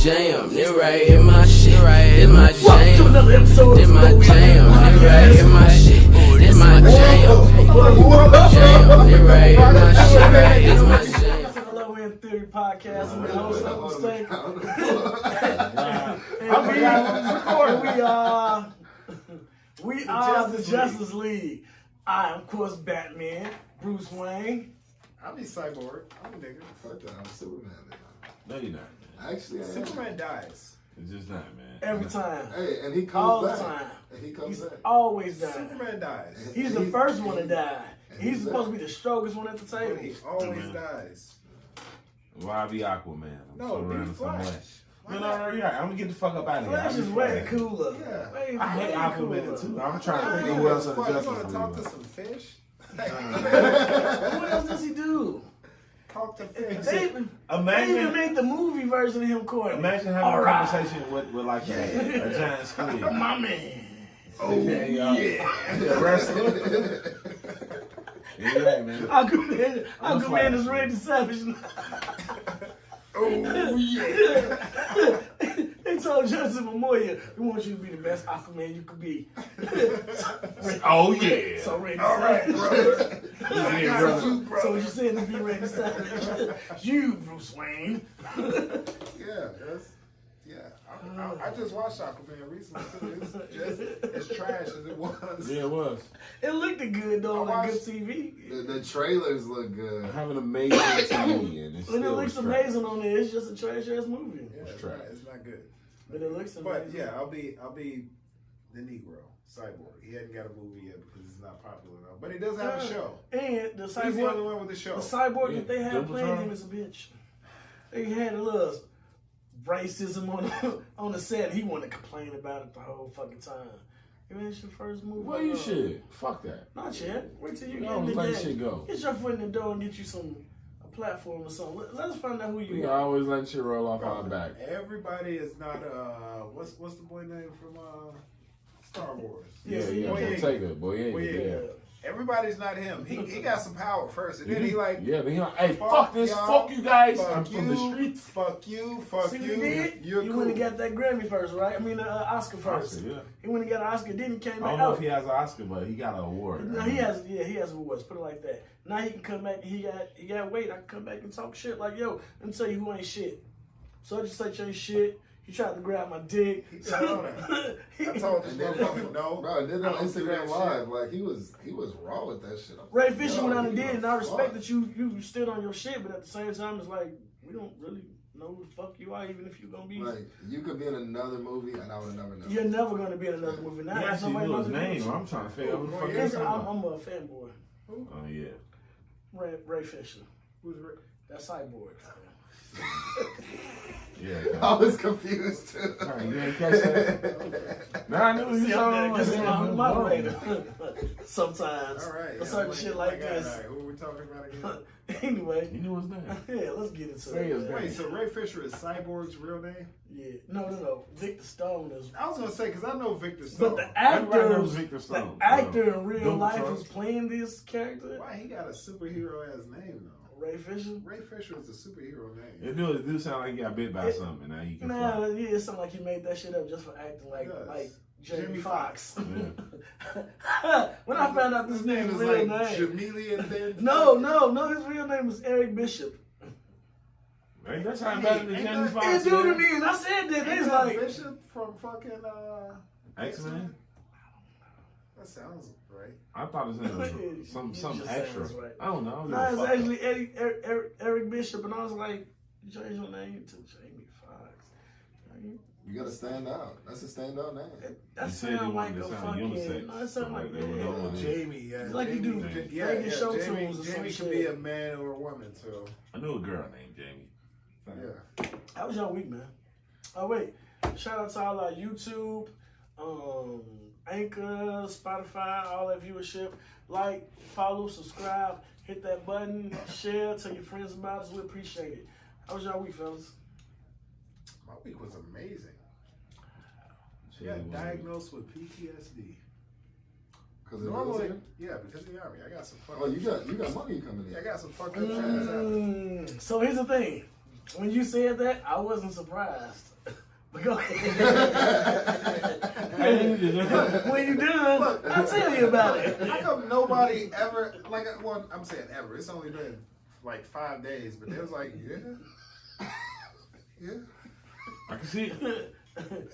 jam. This right here my shit. This my jam. Welcome to another episode This of my Podcast. jam. This right here my shit. This my jam. Jam. This right here my shit. This my jam. Hello, in Theory Podcast. I'm your host, Uncle Stank. We are the Justice League. I am, of course, Batman, Bruce Wayne. I'll be Cyborg. I'm a nigga. Fuck that, I'm Superman. No, you're not, man. Actually, I am. Superman dies. It's just not, man. Every time. Hey, and he All comes the back. time. And he comes He's back. always dying. Superman dies. He's the first one to die. and He's he's supposed to back. be the strongest one at the But table. he always dies. Why be Aquaman? I'm No, so be random so Flash. much. Why No, not? you're right. I'm gonna get the fuck up out of here. Flash is way cooler. Yeah. Way, I hate way Aquaman cooler. too. I'm trying to think You of who else in the gonna Justice talk to League. some fish? What else does he do? Talk to fish. They even Imagine, made the movie version of him corny. imagine having All a right. conversation with like a giant squid. My man. Oh, The wrestler. Yeah, man. Aquaman is Randy Savage. oh yeah. They told Joseph Momoa, we want you to be the best Aquaman you could be. Oh yeah. So Randy All right, Savage. brother. I got brother. you, bro. So what you saying to be Randy Savage? You, Bruce Wayne. Yeah, I just watched Aquaman recently too. It's trash as it was. Yeah, it was. It looked good though on I good watched- TV. The trailers look good. I have an amazing TV and it's When it still looks trash. amazing on there, it's just a trash ass movie. Yeah, it's not good. But it looks amazing. But yeah, I'll be the Negro, Cyborg. He hadn't got a movie yet because it's not popular enough. But he does have a show. And the He's the only cyborg, one with a show. the cyborg Yeah, that they had Double playing Trouble. him is a bitch. They had a little racism on the set. He wanted to complain about it the whole fucking time. Man, it's your first movie. Well, you should. Fuck that. Not yet. Wait till you No, get in the let game. shit go. Get your foot in the door and get you a platform or something. Let us find out who you We are. always let shit roll off our back. Everybody is not what's the boy name from Star Wars? Yeah, Yes, yeah. Boyega. Boyega, Boyega. Boyega, Everybody's not him. He got some power first, and then he like, yeah, but he like, hey, fuck this, y'all, fuck you guys, fuck I'm from the you, streets. Fuck you, fuck See what you. he did? You're You cool. went and got that Grammy first, right? I mean, Oscar first. Oscar, yeah. He went and got an Oscar, then he came I back don't know out. if he has an Oscar, but he got an award. No, he has awards. Put it like that. Now he can come back. He got weight. I can come back and talk shit like, yo, let me tell you who ain't shit. So I just say you ain't shit. He tried to grab my dick. He told him. I told this And then, motherfucker no. bro, then I on don't do Instagram that Live, like he was raw with that shit. Ray Fisher went out and he did it, and was I respect fucked. that you stood on your shit, but at the same time, it's like, we don't really know who the fuck you are, even if you're going to be. Like you could be in another movie, and I would never know. You're never going to be in another movie now. He There's actually nobody knew his knows name. who I'm trying to figure out who the fuck Because he's I'm talking about. a fanboy. Oh, yeah. Ray Fisher. Who's Rick? That's Cyborg. Yeah. I was confused too. Alright, you ain't catch that? Nah, I knew he was See, talking I'm about there him. because I'm a moderator. Sometimes. All right. For certain shit like this. All right, who are we talking about again? Anyway. He knew his name. Yeah, let's get into Say it. his man. name. Wait, so Ray Fisher is Cyborg's real name? Yeah. No. Victor Stone is. I was gonna say because I know Victor Stone. But the Everybody actor, knows Victor Stone. the actor in real Double life Trouble. is playing this character. Why he got a superhero ass name though? Ray Fisher. Ray Fisher is a superhero name. It do sound like he got bit by something, and now you can Nah, fly. yeah, it sounds like he made that shit up just for acting like It does. like Jamie Jamie Foxx. Yeah. When I found out this His name nigga's is real like name. Jamelian then. No, his real name is Eric Bishop. Man, that's how better than Ain't Jamie that- Foxx. It do to man. me, and I said that. Ain't It's that like, Bishop from fucking X-Men? That sounds right. I thought his name was some It some just extra. sounds right. I don't know. no, it's actually Eric Bishop, and I was like, you change your name to Jamie Foxx. You gotta stand out. That's a standout name. That You said you sound like wanted a to sound fucking. unisex, No, it so sound like they would know what it is. Jamie, yeah. It's like you Jamie, do yeah, Vegas show Jamie, tunes or some Jamie shit. could be a man or a woman, so I knew a girl named Jamie. yeah. That was your week, man. Oh wait, shout out to all our YouTube, Anchor, Spotify, all that viewership. Like, follow, subscribe, hit that button, share, tell your friends about us. We appreciate it. How was your week, fellas? My week was amazing. She Got was- diagnosed with PTSD. Because of Normally, the yeah, because of the army. I got some fucking. Oh, you got money coming in. I got some fucked up shit. So here's the thing. When you said that, I wasn't surprised. Because when you done, Look, I'll tell you about it. How come nobody ever, like, well, I'm saying ever. It's only been like 5 days, but they was like, yeah. I can see it.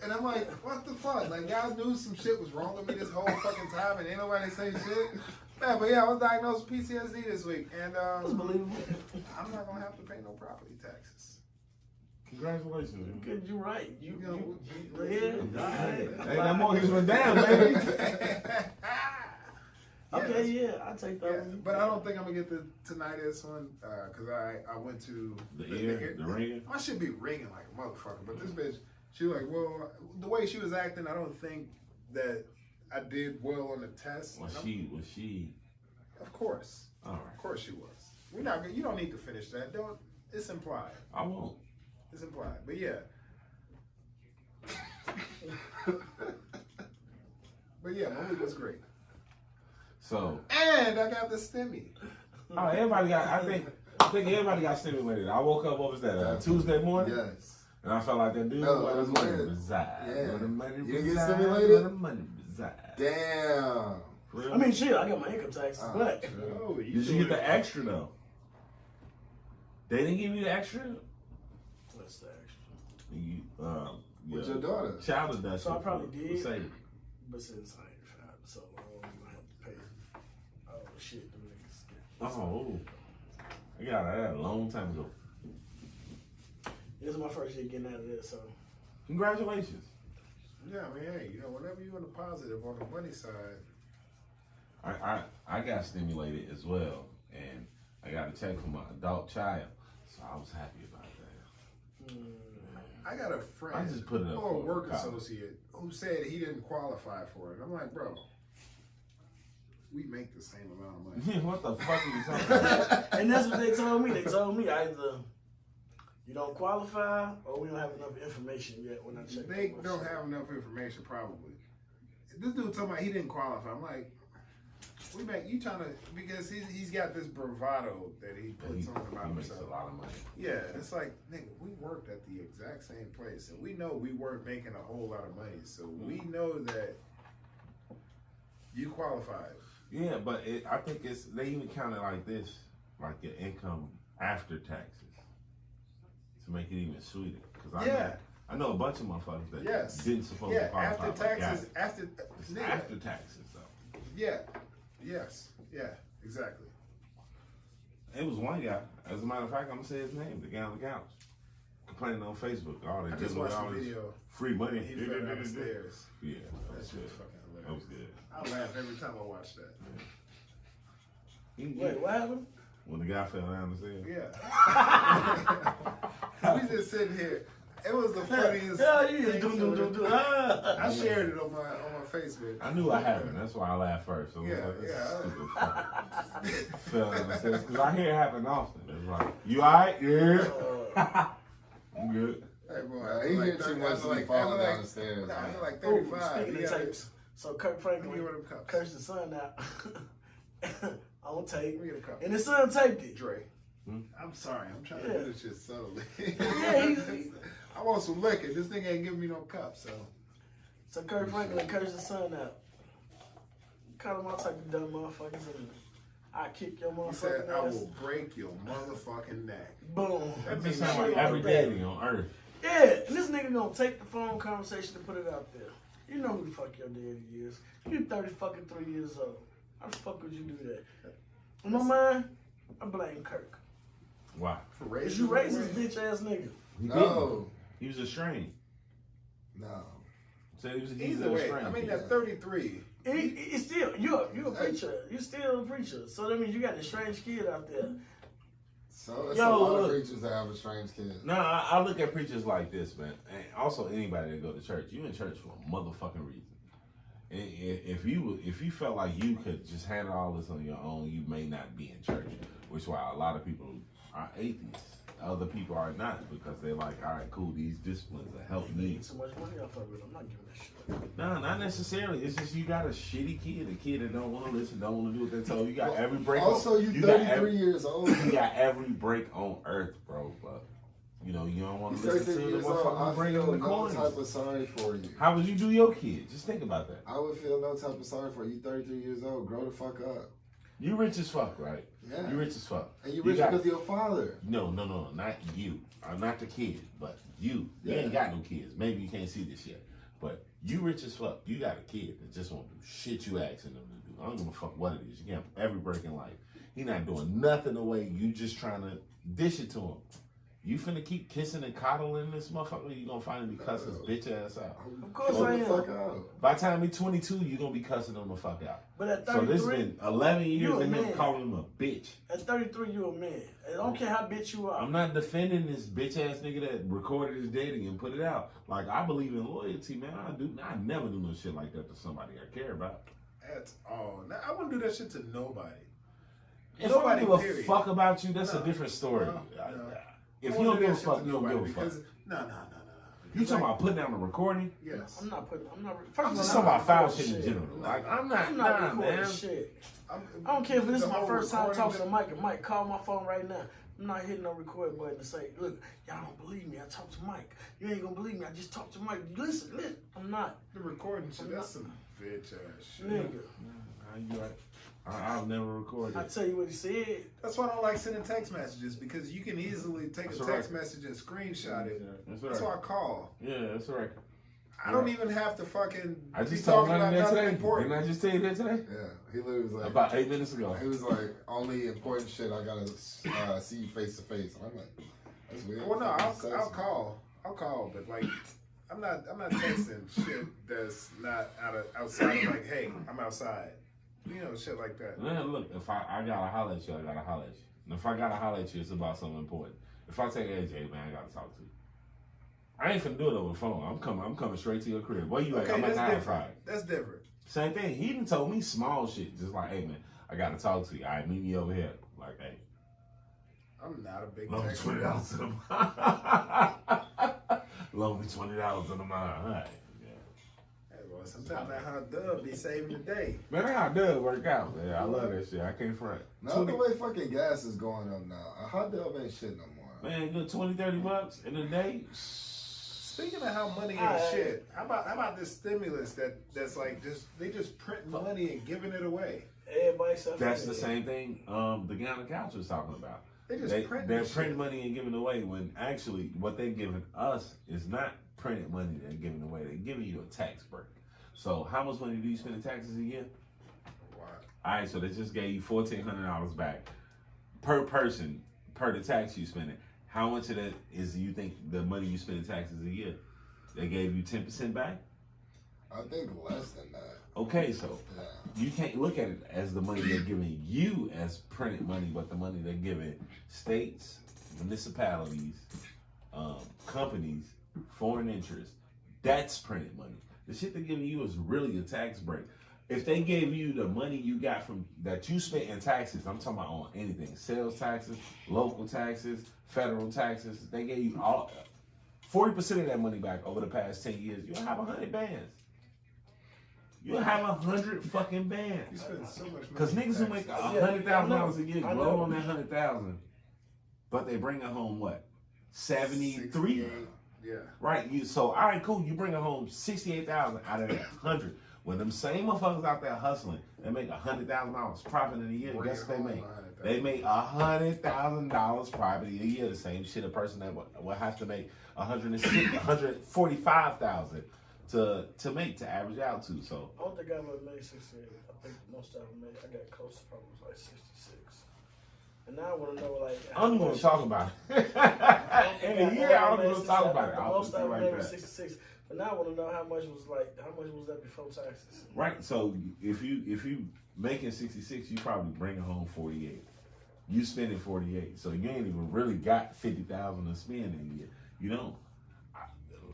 And I'm like, what the fuck? Like, y'all knew some shit was wrong with me this whole fucking time and ain't nobody saying shit? Man, but yeah, I was diagnosed with PTSD this week. And That's believable. I'm not going to have to pay no property taxes. Congratulations, man. Good, you're right. Yeah. Hey, that mortgage went down, baby. Okay, yeah, I'll take that Yeah, one. but I don't think I'm going to get the tinnitus one because I went to The ringing? I should be ringing like a motherfucker, but this bitch, she was like, well, the way she was acting, I don't think that I did well on the test. Was she? Of course. All right. Of course she was. You don't need to finish that. It's implied. I won't. It's implied. But yeah. But yeah, my week was great. So. And I got the stimmy. Oh, everybody got. I think everybody got stimulated. I woke up. What was that? Tuesday morning. Yes. And I felt like that dude. No, where it the was money weird. reside. Yeah. Where the money You didn't get reside, stimulated? Where the money reside. Damn. For real? I mean, shit, I got my income taxes, but Oh, Did you get the extra though? They didn't give you the extra. what's the extra? You, With your daughter. Child deduction. So I probably for did. saving. But since I ain't tried so long, I'm gonna have to pay. Oh shit, them niggas. Oh, I got that a long time ago. This is my first year getting out of this, so Congratulations. Yeah, I mean, hey, whenever you're in the positive on the money side. I got stimulated as well, and I got a check from my adult child, so I was happy about that. I got a friend, I just put it up or a for work college. associate, who said he didn't qualify for it. I'm like, bro, we make the same amount of money. What the fuck are you talking about? and that's what they told me. They told me either you don't qualify or we don't have enough information yet when I check. They don't have enough information, probably. This dude talking about he didn't qualify. I'm like, we make you trying to, because he's got this bravado that he puts on about He makes himself. a lot of money. Yeah, it's like, nigga, we worked at the exact same place, and we know we weren't making a whole lot of money, so we know that you qualified. Yeah, but I think they even count it like this, like your income after taxes, to make it even sweeter. Cause I know a bunch of motherfuckers that didn't supposed to qualify. After taxes, after taxes though. Yeah, yes, yeah, exactly. It was one guy. As a matter of fact, I'm gonna say his name. The guy on the couch, complaining on Facebook. All they I did just was watched all the this video. free money. He fell down the stairs. Yeah, That shit was fucking that hilarious. was good. I laugh every time I watch that. Wait, what happened? When the guy fell down the stairs. Yeah. We just sitting here. It was the funniest. Yeah, you thing do. I shared it on my Facebook. I knew I happened. That's why I laughed first. So Yeah. Fell down the stairs because I hear it happen often. It's like, you alright? Yeah. I'm good. Hey, boy, He hear too much to be falling down the stairs. Nah, I'm like Oh, 35. speaking He of got tapes, so Kirk Franklin Give me one of them cups. cursed his son out on tape, Give me the cup. and his son taped it. Dre. I'm sorry. I'm trying to Yeah. do this shit subtly. Yeah, I want some liquor. This thing ain't giving me no cup, so. So Kirk Franklin cursed his son out. Call him all type of dumb motherfuckers, and I kick your He said, motherfucking I ass. will break your motherfucking neck. Boom. That just sounds like every daddy on earth. Yeah, and this nigga gonna take the phone conversation and put it out there. You know who the fuck your daddy is. You 33 years old. How the fuck would you do that? In my mind, I blame Kirk. Why? For Cause you raised this bitch ass nigga. He No. didn't. He was estranged. No. So he's Either way, estranged. I mean, at 33, It's still you're a preacher. You're still a preacher. So that means you got a strange kid out there. So it's Yo, a lot look. of preachers that have a strange kid. No, I look at preachers like this, man. And also anybody that go to church. You in church for a motherfucking reason. And if you felt like you could just handle all this on your own, you may not be in church. Which is why a lot of people are atheists. Other people are not because they're like, all right, cool, these disciplines will help me. Too much money off of it. I'm not giving that shit. No, not necessarily. It's just you got a shitty kid, a kid that don't want to listen, don't want to do what they told you. You got every break. Also, you got 33 years old. You got every break on earth, bro. But You know, you don't want to You're listen 33 to the years old. motherfucker I bringing feel the no coins. type of sorry for you. How would you do your kid? Just think about that. I would feel no type of sorry for you. You 33 years old. Grow the fuck up. You rich as fuck, right? Yeah. You rich as fuck. And you rich because of your father. No, not you. Not the kid, but you. You ain't got no kids. Maybe you can't see this yet. But you rich as fuck. You got a kid that just won't do shit you asking them to do. I don't give a fuck what it is. You can have every break in life. He not doing nothing away. You just trying to dish it to him. You finna keep kissing and coddling this motherfucker, you gonna finally cuss his bitch ass out. Of course Grow I the am. fuck out. By the time he's 22, you gonna be cussing him the fuck out. But at So this 33, been 11 years you a of him man. calling him a bitch. At 33, you a man. I don't care how bitch you are. I'm not defending this bitch ass nigga that recorded his dating and put it out. Like, I believe in loyalty, man. I never do no shit like that to somebody I care about. That's all. Now, I wouldn't do that shit to nobody. If Nobody, I don't give a period. fuck about you, that's a No, different story. no. If I you don't wouldn't do give a that shit fuck, to you don't nobody give a fuck. because- No. You talking about putting down a recording? Yes. I'm not. I'm just not talking about foul recording shit in general. Like, I'm I'm not not nah, recording man. shit. I'm, I don't care if this the is my whole first time recording talking to Mike, and Mike call my phone right now. I'm not hitting no record button to say, look, y'all don't believe me. I talked to Mike. You ain't gonna believe me. I just talked to Mike. Listen. I'm not. The recording shit, I'm that's not- some bitch ass shit. Nigga. You right. I've never recorded. I tell you what he said. That's why I don't like sending text messages because you can easily take That's a all text right. message and screenshot it. That's That's why I call. Yeah, that's right. I don't even have to fucking I be just told talking him about that nothing today. important. Didn't I just tell you that today? Yeah. He literally was like, About 8 minutes ago. he was like, only important shit I gotta see you face to face. And I'm like, that's weird. Well, no, Fucking I'll sexy. call. I'll call, but like, I'm not texting shit that's not outside of like, hey, I'm outside. You know, shit like that. Man, look, if I gotta holler at you, I gotta holler at you. And if I gotta holler at you, it's about something important. If I say, hey, Jay, man, I gotta talk to you. I ain't finna do it over the phone. I'm coming straight to your crib. Where you at? Okay, I'm at that's 9 to different. 5. That's different. Same thing. He done told me small shit. Just like, hey, man, I gotta talk to you. All right, meet me over here. Like, hey. I'm not a big Loan me texter. $20 to the month. Loan me $20 to the month. All right. Yeah. Hey, boy, sometimes that hot dub be saving the day. Man, that how it does work out, man. I love that shit. I can't front. Not the way fucking gas is going up now. A hot dog ain't shit no more. Man, good 20, 30 bucks in a day. Speaking of how money ain't shit, how about this stimulus that's like they just print money and giving it away? Everybody suffering. That's the same thing the guy on the couch was talking about. They just print They're this printing shit. money and giving away when actually what they're giving us is not printed money they're giving away. They're giving you a tax break. So how much money do you spend in taxes a year? Wow. All right, so they just gave you $1,400 back per person per the tax you spending. How much of that is you think the money you spend in taxes a year? They gave you 10% back? I think less than that. Okay, so Yeah. you can't look at it as the money they're giving you as printed money, but the money they're giving states, municipalities, companies, foreign interests. That's printed money. The shit they're giving you is really a tax break. If they gave you the money you got from that you spent in taxes, I'm talking about on anything, sales taxes, local taxes, federal taxes, they gave you all 40% of that money back over the past 10 years, you'll have 100 bands. You'll have 100 fucking You bands. spend so much money. Because niggas who on make taxes. $100,000 a year I blow know. on that 100,000, but they bring it home what? 73? 68, yeah. Right? So all right, cool. You bring it home 68,000 out of that 100. When them same motherfuckers out there hustling, they make $100,000 profit in a year. Bring Guess it what they home make? 100,000. They make $100,000 profit a year. The same shit a person that will have to make $145,000 to make to average out to. So I don't think I ever made 68. I think most of them made. I got close to probably like 66. And now I want to know like. I don't even want to talk about it. In a year, I don't even want to talk about it. I'll Most put of it them like made that. 66. But now I want to know how much was that before taxes? Right. So if you making 66, you probably bring home 48. You spending 48, so you ain't even really got 50,000 to spend in a year. You don't.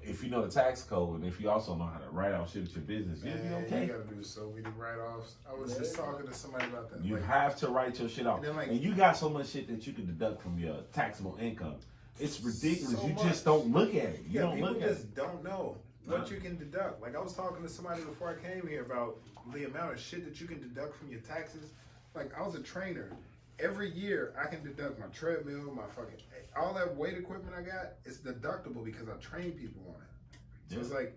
If you know the tax code, and if you also know how to write off shit with your business, you'll be Man, okay. you gotta do so many write-offs. I was just talking to somebody about that. You like, have to write your shit off, And then, like- and you got so much shit that you can deduct from your taxable income. It's ridiculous. So you much. just don't look at it. You yeah, don't people look at it. just don't know what you can deduct. Like I was talking to somebody before I came here about the amount of shit that you can deduct from your taxes. Like I was a trainer, every year I can deduct my treadmill, my fucking all that weight equipment I got. It's deductible because I train people on it. So it's like,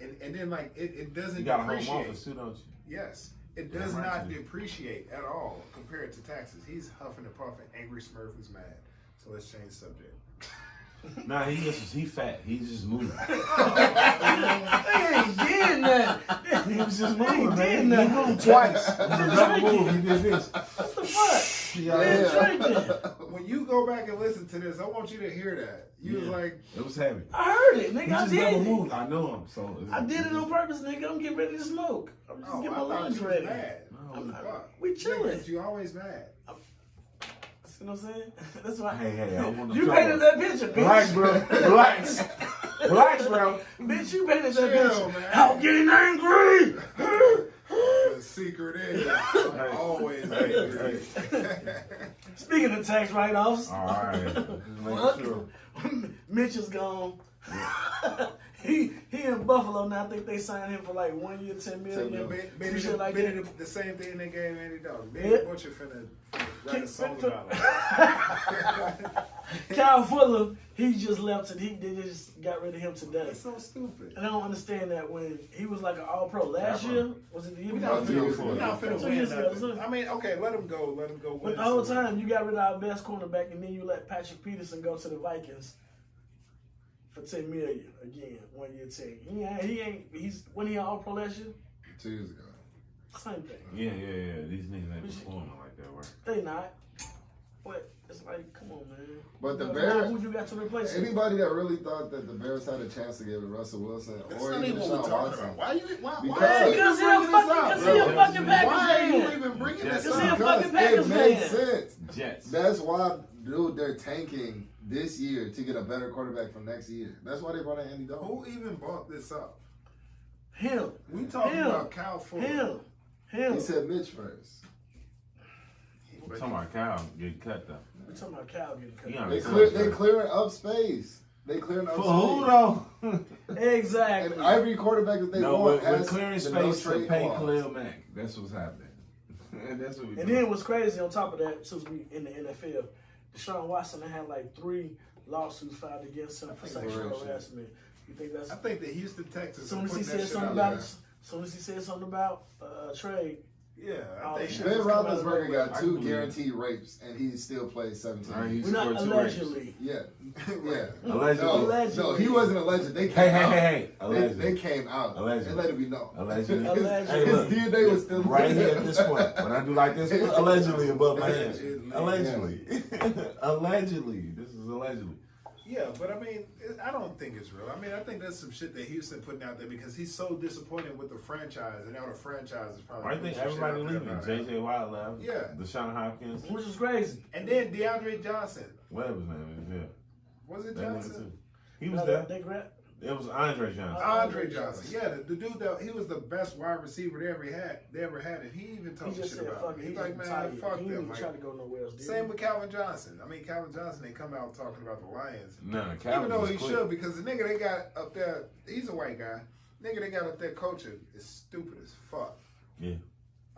and then like it doesn't. You got a depreciate. home office too, don't you? Yes, it does not depreciate at all compared to taxes. He's huffing and puffing. Angry Smurf is mad. So let's change subject. Nah, he fat. He's just moving. They ain't getting that. He was just moving, getting man. that. He moved twice. It was a double move. He did this. What the fuck? Yeah. When you go back and listen to this, I want you to hear that. You was like, it was heavy. I heard it, He nigga. I just did double it. moved. I know him, so I did it on purpose, nigga. I'm getting ready to smoke. I'm just getting my I thought lunch you was ready. mad. We chilling. You always mad. See what I'm saying? That's why. Hey, I want to You painted that picture, bitch. Relax, bro. Relax. Relax, bro. Bitch, you painted that Chill, picture. man. I'm getting angry. The secret is I'm always angry. Speaking of tax write-offs, All right. Just fuck. making sure. Mitch is gone. he in Buffalo now. I think they signed him for like 1 year, $10 million. Maybe Shit like that. the same thing they gave Andy Dalton. Yeah. Maybe Butcher finna write a song about it. Kyle Fuller, he just left and they just got rid of him today. That's so stupid. And I don't understand that when he was like an All-Pro last year. Was it the year We're before? not finna 2 win years ago. nothing. I mean, okay, let him go. Let him go. But the whole time you got rid of our best cornerback and then you let Patrick Peterson go to the Vikings for $10 million again, 1 year 10. He's when he All-Pro last year. 2 years ago. Same thing. Yeah. These niggas ain't performing like that, right? They not. But it's like, come on, man. But the Now, Bears, who you got to replace him? anybody that really thought that the Bears had a chance to give it Russell Wilson That's or not even even what Deshaun we're talking Watson. about. Why Because you he a fucking Packers Why are you fan. even bringing Yes. this Because he a up? fucking Because Packers it made fan. sense. Jets. That's why, dude, they're tanking this year to get a better quarterback for next year. That's why they brought in Andy Dalton. Who even brought this up? Him. We talking Him. about Kyle Fuller. Him. He said Mitch first. We're talking about Kyle getting cut, though. We're talking about Cal getting cut. Yeah. They clearing up space. They clearing up For space. who, though? Exactly. And every quarterback that they No, want we're has clearing the no space to trade pay clause. Khalil Mack. That's what's happening. That's what we And then what's crazy on top of that, since we in the NFL, Deshaun Watson had like 3 lawsuits filed against him for sexual bullshit. harassment. You think that's I think the Houston Texans as soon as he putting that said shit something out about there. it, soon as he said something about trade, Yeah, all I that think shit Ben just come out of Roethlisberger nowhere. got I 2 believe it. guaranteed rapes, and he still plays 17. All right, he We're not scored 2 allegedly. Yeah, Right. Allegedly. No, he wasn't alleged. They came Hey, out. hey. Allegedly. They came out. Allegedly. They let it be known. Allegedly. Allegedly. Hey, look. His DNA was still Right here at this point. When I do like this, put allegedly above my head. Allegedly. Allegedly. Allegedly. This is allegedly. Yeah, but I mean, I don't think it's real. I mean, I think that's some shit that Houston putting out there because he's so disappointed with the franchise, and now the franchise is probably. I think putting some everybody shit out there leaving. about J.J. Watt left. Yeah. Deshaun Hopkins. Which is crazy. And then DeAndre Johnson. Whatever his name is. Yeah. Was it That nigga Johnson? too. He was there. They grabbed. It was Andre Johnson. Andre Johnson. Yeah, the dude that he was the best wide receiver they ever had, and he even He talked just shit said, about fuck it. it. He's like, man, tired. fuck He didn't them. even Like, try to go nowhere else, did same he? with Calvin Johnson. I mean, Calvin Johnson ain't come out talking about the Lions. No, Even Calvin though was he quick. should, because the nigga they got up there, he's a white guy. Nigga they got up there coaching is stupid as fuck. Yeah.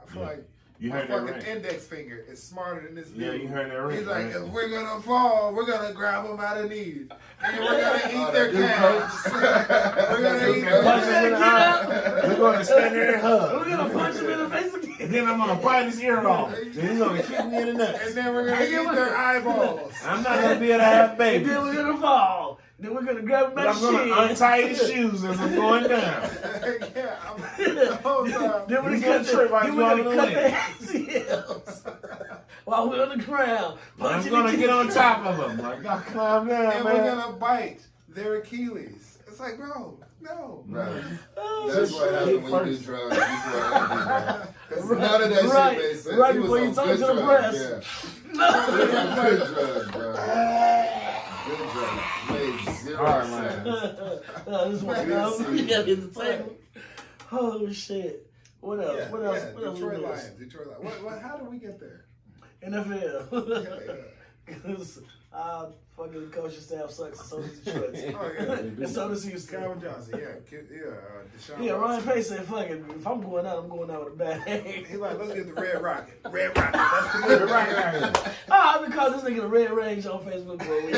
I feel Yeah. like You my heard that fucking right? index finger is smarter than this dude. Yeah, you heard that right. He's like, right? if we're gonna fall, we're gonna grab them out of need. And we're gonna eat Oh, their that calves. We're gonna eat their Punch him in the eye. We're going to stand there and hug. We're gonna punch him in the face And again. then I'm going to bite his ear off. Then he's going to kick me in the nuts. And then we're gonna eat their eyeballs. I'm not going to be able to have And babies. then we're gonna fall. Then we're gonna grab him by But the I'm going to chin. untie his shoes as I'm going down. Yeah, the whole time. Then we're He's gonna gonna trip while then you we're on gonna the cut leg. their ACLs while we're on the ground. I'm punching going the to get on kids. top of him. Like, y'all calm down, And we're man. gonna bite their Achilles. It's like, bro, no. Right. Oh, That's what happened when you do drugs before everything. Because none of that Right. shit made sense. Right He was before you on talk good to the drugs, press. Yeah. Good drugs, bro. Good drugs. Made zero All right, man. sense. This one, you gotta get the table. Oh shit. What else? Yeah, what else? yeah, What else? Detroit we Lions. Detroit Lions. How do we get there? NFL. Yeah, yeah. Fucking coaching staff sucks, and so does Detroit. Oh yeah, And so does Houston. Calvin Johnson. Deshaun Yeah, Ryan Watson. Pace said, "Fuck it. If I'm going out, I'm going out with a bang." He like, let's get the Red Rocket. Red Rocket. That's the Red Rocket. I've been calling this nigga the Red Range on Facebook for a week.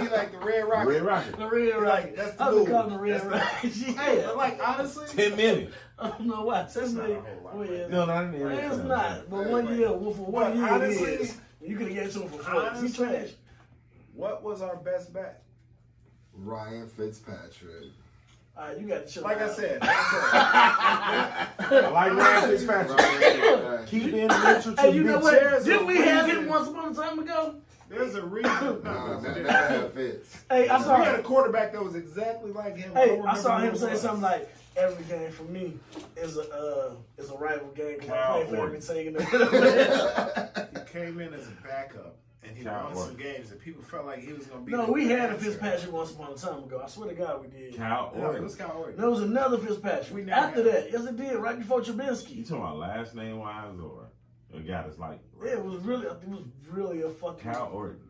He like the Red Rocket. Red Rocket. The Red Range. That's the I've been move. calling the Red That's Range. Hey, Yeah. but like honestly, 10 million. I don't know why. That's not a whole lot, right? No, not in the Man, it's NFL. not. But Yeah, 1 right. year, well, for 1 But year, honestly- it is. You could have gave it to him for 4. He's Honestly- trash. what was our best bet? Ryan Fitzpatrick. All right, you got to chill Like I out. said, I like Ryan Fitzpatrick. Ryan Keep in Mitchell Hey, you know what? There's Didn't a we have him reason. once upon a time ago? there's a reason. No, we that didn't. never had Fitz. Hey, I We had saw a quarterback that was exactly like him. Hey, don't I saw remember him who say it was. something like, "Every game for me is a rival game because I Kyle play for Orton. everything." In the He came in as a backup and he Kyle won some Orton. games and people felt like he was going to be. No, the we had a answer. Fitzpatrick once upon a time ago. I swear to God, we did. Cal Yeah, it Orton. was Kyle Orton. There was another Fitzpatrick. We never After had that, yes, it did. Right before You Trubinsky. talking about last name wise or a guy that's like Yeah, it was really a fucking. Cal Orton?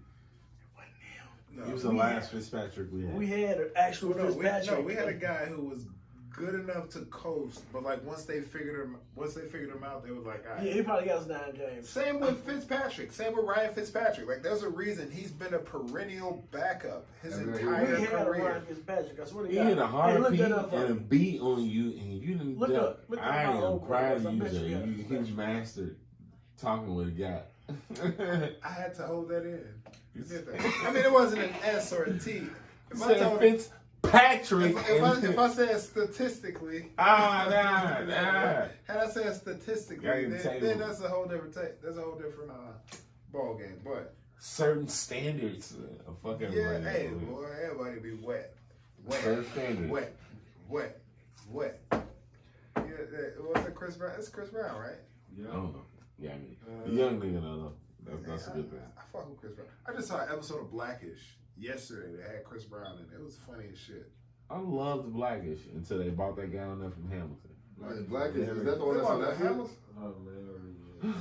No, He was the we last Fitzpatrick we had. We had an actual no, Fitzpatrick. we had a guy who was good enough to coast, but like once they figured him out, they was like, all right. Yeah, he probably got us 9 games. Same with Fitzpatrick. Same with Ryan Fitzpatrick. Like, there's a reason he's been a perennial backup his Yeah, We entire had a career. Ryan Fitzpatrick. I swear to He God. hit a Hey, hard look beat that up. and a beat on you, and you didn't Look duck. up I my am old proud quarterbacks. I of you, bet sir. you got You Fitzpatrick. mastered talking with a guy. I had to hold that in. You did that. I mean, it wasn't an S or a T. If I Said told Fitzpatrick. if I said statistically, nah. had I said statistically, Got your table. then that's a whole different that's a whole different ball game. But Certain standards of fucking yeah, everybody. hey, boy, everybody be wet, Certain standards. wet. Yeah, what's it, Chris Brown? It's Chris Brown, right? I don't know. Yeah, I mean, the young nigga, no. That's a good thing. I fuck with Chris Brown. I just saw an episode of Blackish yesterday that had Chris Brown in it. It was funny as shit. I loved Blackish until they bought that guy on there from Hamilton. Like, Blackish, is that the one that's on Netflix?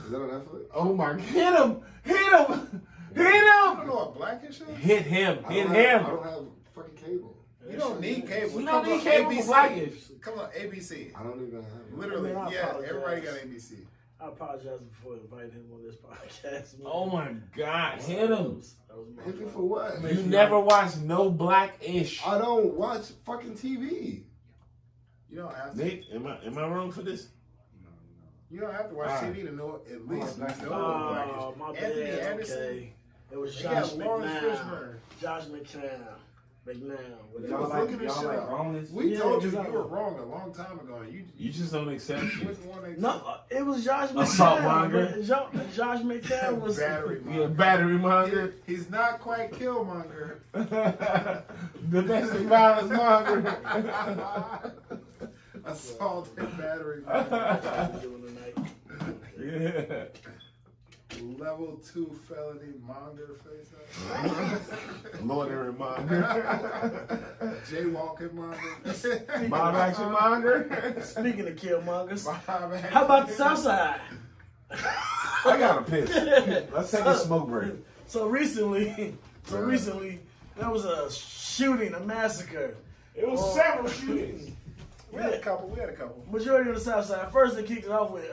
Is that on Netflix? Oh my! Hit him! Hit him! Hit I don't him! know what Blackish is. Hit him! I Hit don't him! have fucking cable. You don't need cable. You It don't comes need on cable for ABC. Blackish. Come on, ABC. I don't even have it. Literally, I mean, I yeah. apologize. Everybody got ABC. I apologize for inviting him on this podcast. Man. Oh my God! Hit him! That was my Hit me fault. for what? You never watched no Blackish. I don't watch fucking TV. You don't have to. Nick, am I wrong for this? You don't have to watch Alright. TV to know at least Blackish. know Oh, Blackish. my bad. Anthony Anderson. Okay. It was They Josh got Lawrence McNown. Fishburne. Josh McNown. Y'all Y'all like- like, this y'all shit like up. wrongness? We Yeah, told you exactly. you were wrong a long time ago. You just don't accept shit. Which one they No, it was Josh McNown. Assault monger. but Josh McNown was battery Yeah, monger. battery monger. He's not quite Killmonger. Domestic violence monger. Assaulted battery monger. doing tonight. Yeah. Level 2 felony monger face Loitering monger. Jaywalking monger. Mob action monger. Speaking of Killmongers, Mob action. how about the South Side? I gotta piss. Let's take a smoke break. So recently, there was a shooting, a massacre. It was several shootings. We had a couple. Majority on the South Side. First, they kicked it off with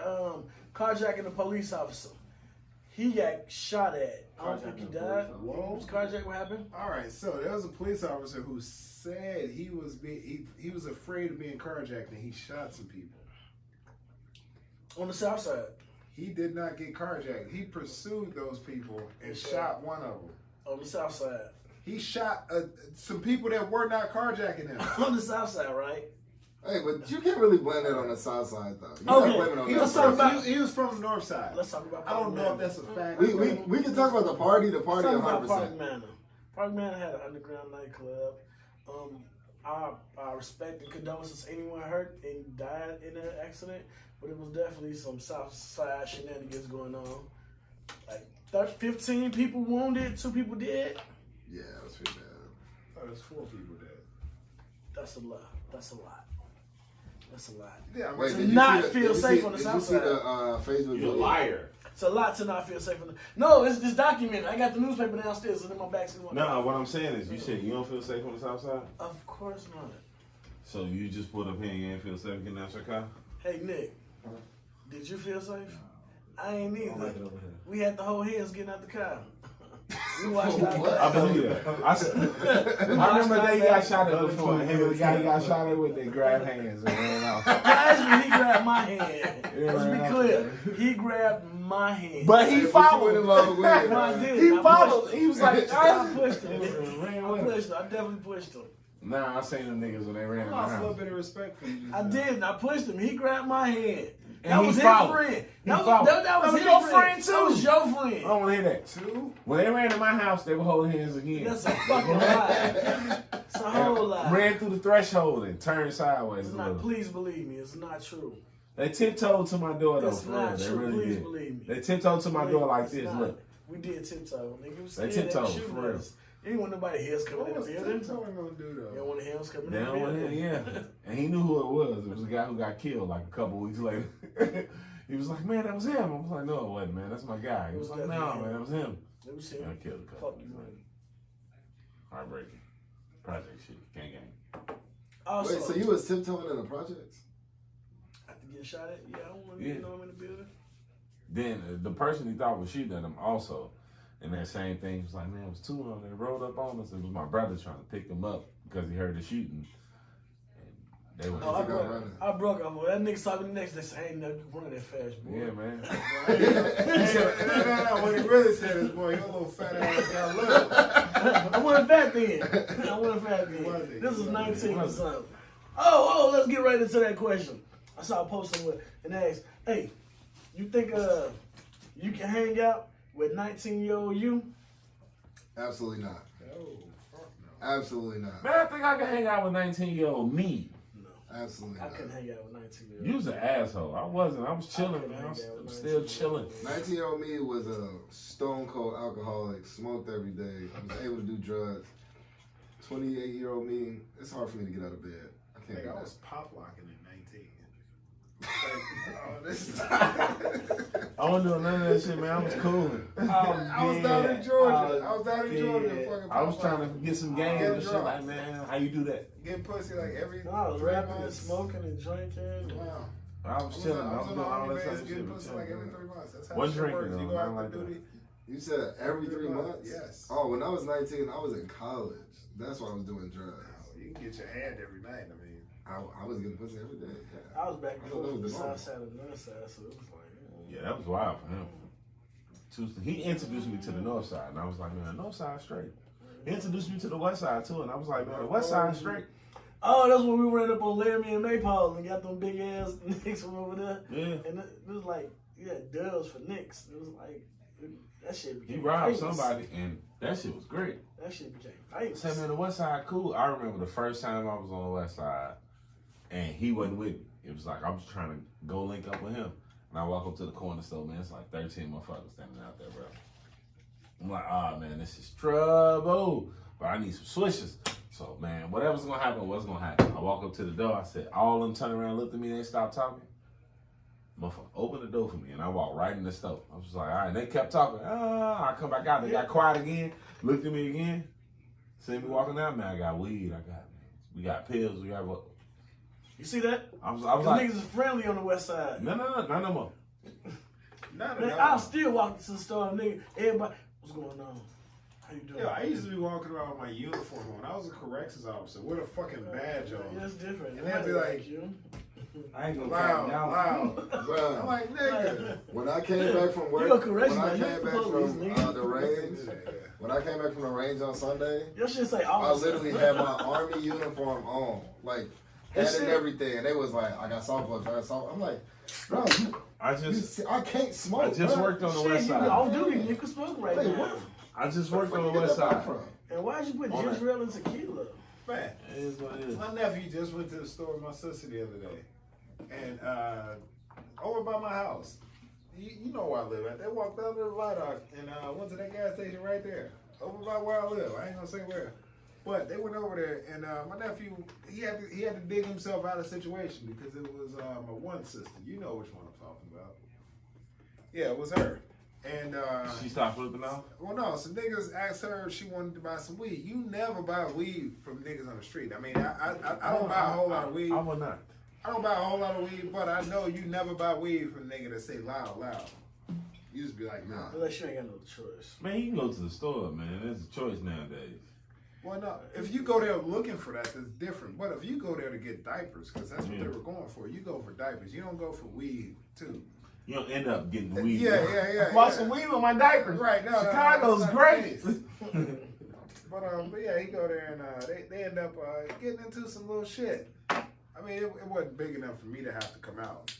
carjacking a police officer. He got shot at. I don't think he died. Whoa. Was carjacked? What happened? All right, so there was a police officer who said he was afraid of being carjacked and he shot some people. On the South Side. He did not get carjacked. He pursued those people and shot one of them. On the South Side. He shot some people that were not carjacking him. On the South Side, right? Hey, but you can't really blame that on the South Side, though. You Okay, can't blame it on He that was, talk person. about- he was from the north side. Let's talk about I don't know if Park that's a fact. We can talk about the party. The party, Talk about 100%. Park Manor. Park Manor had an underground nightclub. I respect and condolences to anyone hurt and died in that accident, but it was definitely some South Side shenanigans going on. Like 15 people wounded, 2 people dead. Yeah, that was pretty bad. Oh, there's 4 people dead. That's a lot. That's a lot. That's a lot. Yeah, I mean, Wait, To did you not see feel did you safe see- on the did South you see Side. the Facebook You're a video? liar. It's a lot to not feel safe. No, it's just documented. I got the newspaper downstairs and in my backseat. No, what I'm saying is, you said you don't feel safe on the south side? Of course not. So you just put up here and you ain't feel safe getting out your car? Hey, Nick, did you feel safe? I ain't either. We had the whole hands getting out the car. We watched I believe that. I remember they got shot at before. Him and the guy he got shot at with, they grabbed hands and ran off. Actually, he grabbed my hand. Let's be clear. He grabbed my hand. But he followed along with it. No, I did. He followed. He was like, I pushed him. I definitely pushed him. Nah, I seen them niggas when they ran in my I lost a little house. bit of respect for you. I did, and I pushed him. He grabbed my hand. And That he was his followed. friend. He That followed. was his your friend. friend, too. That was your I friend. don't want to hear that. Two? When they ran in my house, they were holding hands again. That's a fucking lie. It's a whole lie. Ran through the threshold and turned sideways It's a not. little. Please believe me. It's not true. They tiptoed to my door though, That's for real. not They true. really Please did. believe me. They tiptoed to my door like It's this. not. Look, We did tiptoe. Nigga, was They scared tiptoed, shooting for real. us. You didn't want nobody else coming What in the was building. tiptoeing gonna do You don't though? want the hands coming they in the don't want building. him, yeah. And he knew who it was. It was a guy who got killed like a couple weeks later. He was like, "Man, that was him." I was like, "No, it wasn't, man. That's my guy." He was like, "No, man, that was him." It was Got him. killed a couple Fuck you, weeks man. later. Heartbreaking. Project shit. Gang. Also, Wait, so you was tiptoeing in the projects? after getting shot at, yeah, I don't want to Yeah. know him in the building. Then the person he thought was shooting at him also, and that same thing, he was like, "Man, it was two of them that rolled up on us." It was my brother trying to pick him up because he heard the shooting. And they were. Oh, running. I broke off. That nigga saw me the next day. Said, "I ain't never running that fast, boy." Yeah, man. No. What he really said is, boy, your little fat ass got little. I wasn't fat then. I wasn't fat Was then. he? This was 19 or something. Oh, let's get right into that question. I saw a post somewhere and asked, "Hey, you think you can hang out with 19-year-old you?" Absolutely not. Oh, fuck no. Absolutely not. Man, I think I can hang out with 19-year-old me. Absolutely I not. couldn't hang out with 19-year-old. You was an asshole. I wasn't. I was chilling, man. I'm still chilling. 19-year-old me was a stone cold alcoholic, smoked every day, was able to do drugs. 28-year-old me, it's hard for me to get out of bed. I can't Nigga, do I that. was pop locking at 19. Oh, this is I wasn't doing none of that shit, man. I was cooling. I was down in Georgia. I was down in Georgia. Fucking I was pop trying to locking. get some game Get and shit. drunk. Like, man, how you do that? Getting pussy like every. I was 3 rapping and months. smoking and drinking. Wow. I was chilling. I was on doing all the that base type of getting shit. pussy like every 3 months. That's how One shit drinking, works. You though, go not out like the that. duty. You said every 3 months? Yes. Oh, when I was 19, I was in college. That's why I was doing drugs. Oh, you can get your hand every night. I mean, I was getting pussy every day. Yeah. I was back and I thought forth that from the was the norm. south side and the north side, so it was like, Yeah, that was wild for him. He introduced me to the north side, and I was like, man, the north side straight. He introduced me to the west side too, and I was like, man, the west side straight. oh, that's when we ran up on Laramie and Maypole and got them big ass Knicks from over there. Yeah. And it was like, yeah, dubs for Knicks. It was like, that shit became He robbed famous. somebody, and that shit was great. That shit became I famous. said, man, the west side cool. I remember the first time I was on the west side, and he wasn't with me. It was like I was trying to go link up with him. And I walk up to the corner store, man, it's like 13 motherfuckers standing out there, bro. I'm like, oh, man, this is trouble. But I need some swishes. So, man, whatever's going to happen, what's going to happen? I walk up to the door. I said, all of them turned around, looked at me, they stopped talking. Motherfucker, open the door for me. And I walked right in the store. I was like, all right. They kept talking. I come back out. They got quiet again. Looked at me again. See me walking out, man, I got weed. We got pills. We got what? You see that? I was Them like, niggas is friendly on the west side. no more. not Man, at I'll all. still walk to the store and nigga, everybody, what's going on? How you doing? Yeah, I used to be walking around with my uniform on. I was a corrections officer with a fucking badge Yeah, on. that's different. And they'd be like, you. I ain't gonna Loud, count down. loud. I'm Bro, like, nigga. when I came back from work, You a correction, when I man. came You back the police, from nigga. the range, when I came back from the range on Sunday, Your shit say I officer. literally had my army uniform on, like had That it shit- and everything, and they was like, "I got softball, I got softball." I'm like, "Bro, I can't smoke." I just bro. worked on the Shit, west you side. off duty. You can smoke right Like, now. what? I just Where worked the on the fuck you west get that side. from? And why'd you put On ginger that. ale and tequila? Man, It is what it is. my nephew just went to the store with my sister the other day. And over by my house. You know where I live at. They walked out to the Viaduct and went to that gas station right there. Over by where I live. I ain't gonna say where. But they went over there and my nephew, he had to dig himself out of the situation because it was a one sister. You know which one I'm talking about. Yeah, it was her. And She stopped flipping off? well, no, some niggas asked her if she wanted to buy some weed. You never buy weed from niggas on the street. I mean, I don't buy a whole lot of weed. I will not. I don't buy a whole lot of weed, but I know you never buy weed from a nigga that say loud. You just be like, nah. Unless you ain't got no choice. Man, you can go to the store, man. There's a choice nowadays. Well, no, if you go there looking for that, that's different. But if you go there to get diapers, because that's what they were going for, you go for diapers. You don't go for weed, too. You don't end up getting weed. Yeah. I bought some weed with my diapers. Right, no. Chicago's great. But yeah, he go there and they end up getting into some little shit. I mean, it wasn't big enough for me to have to come out.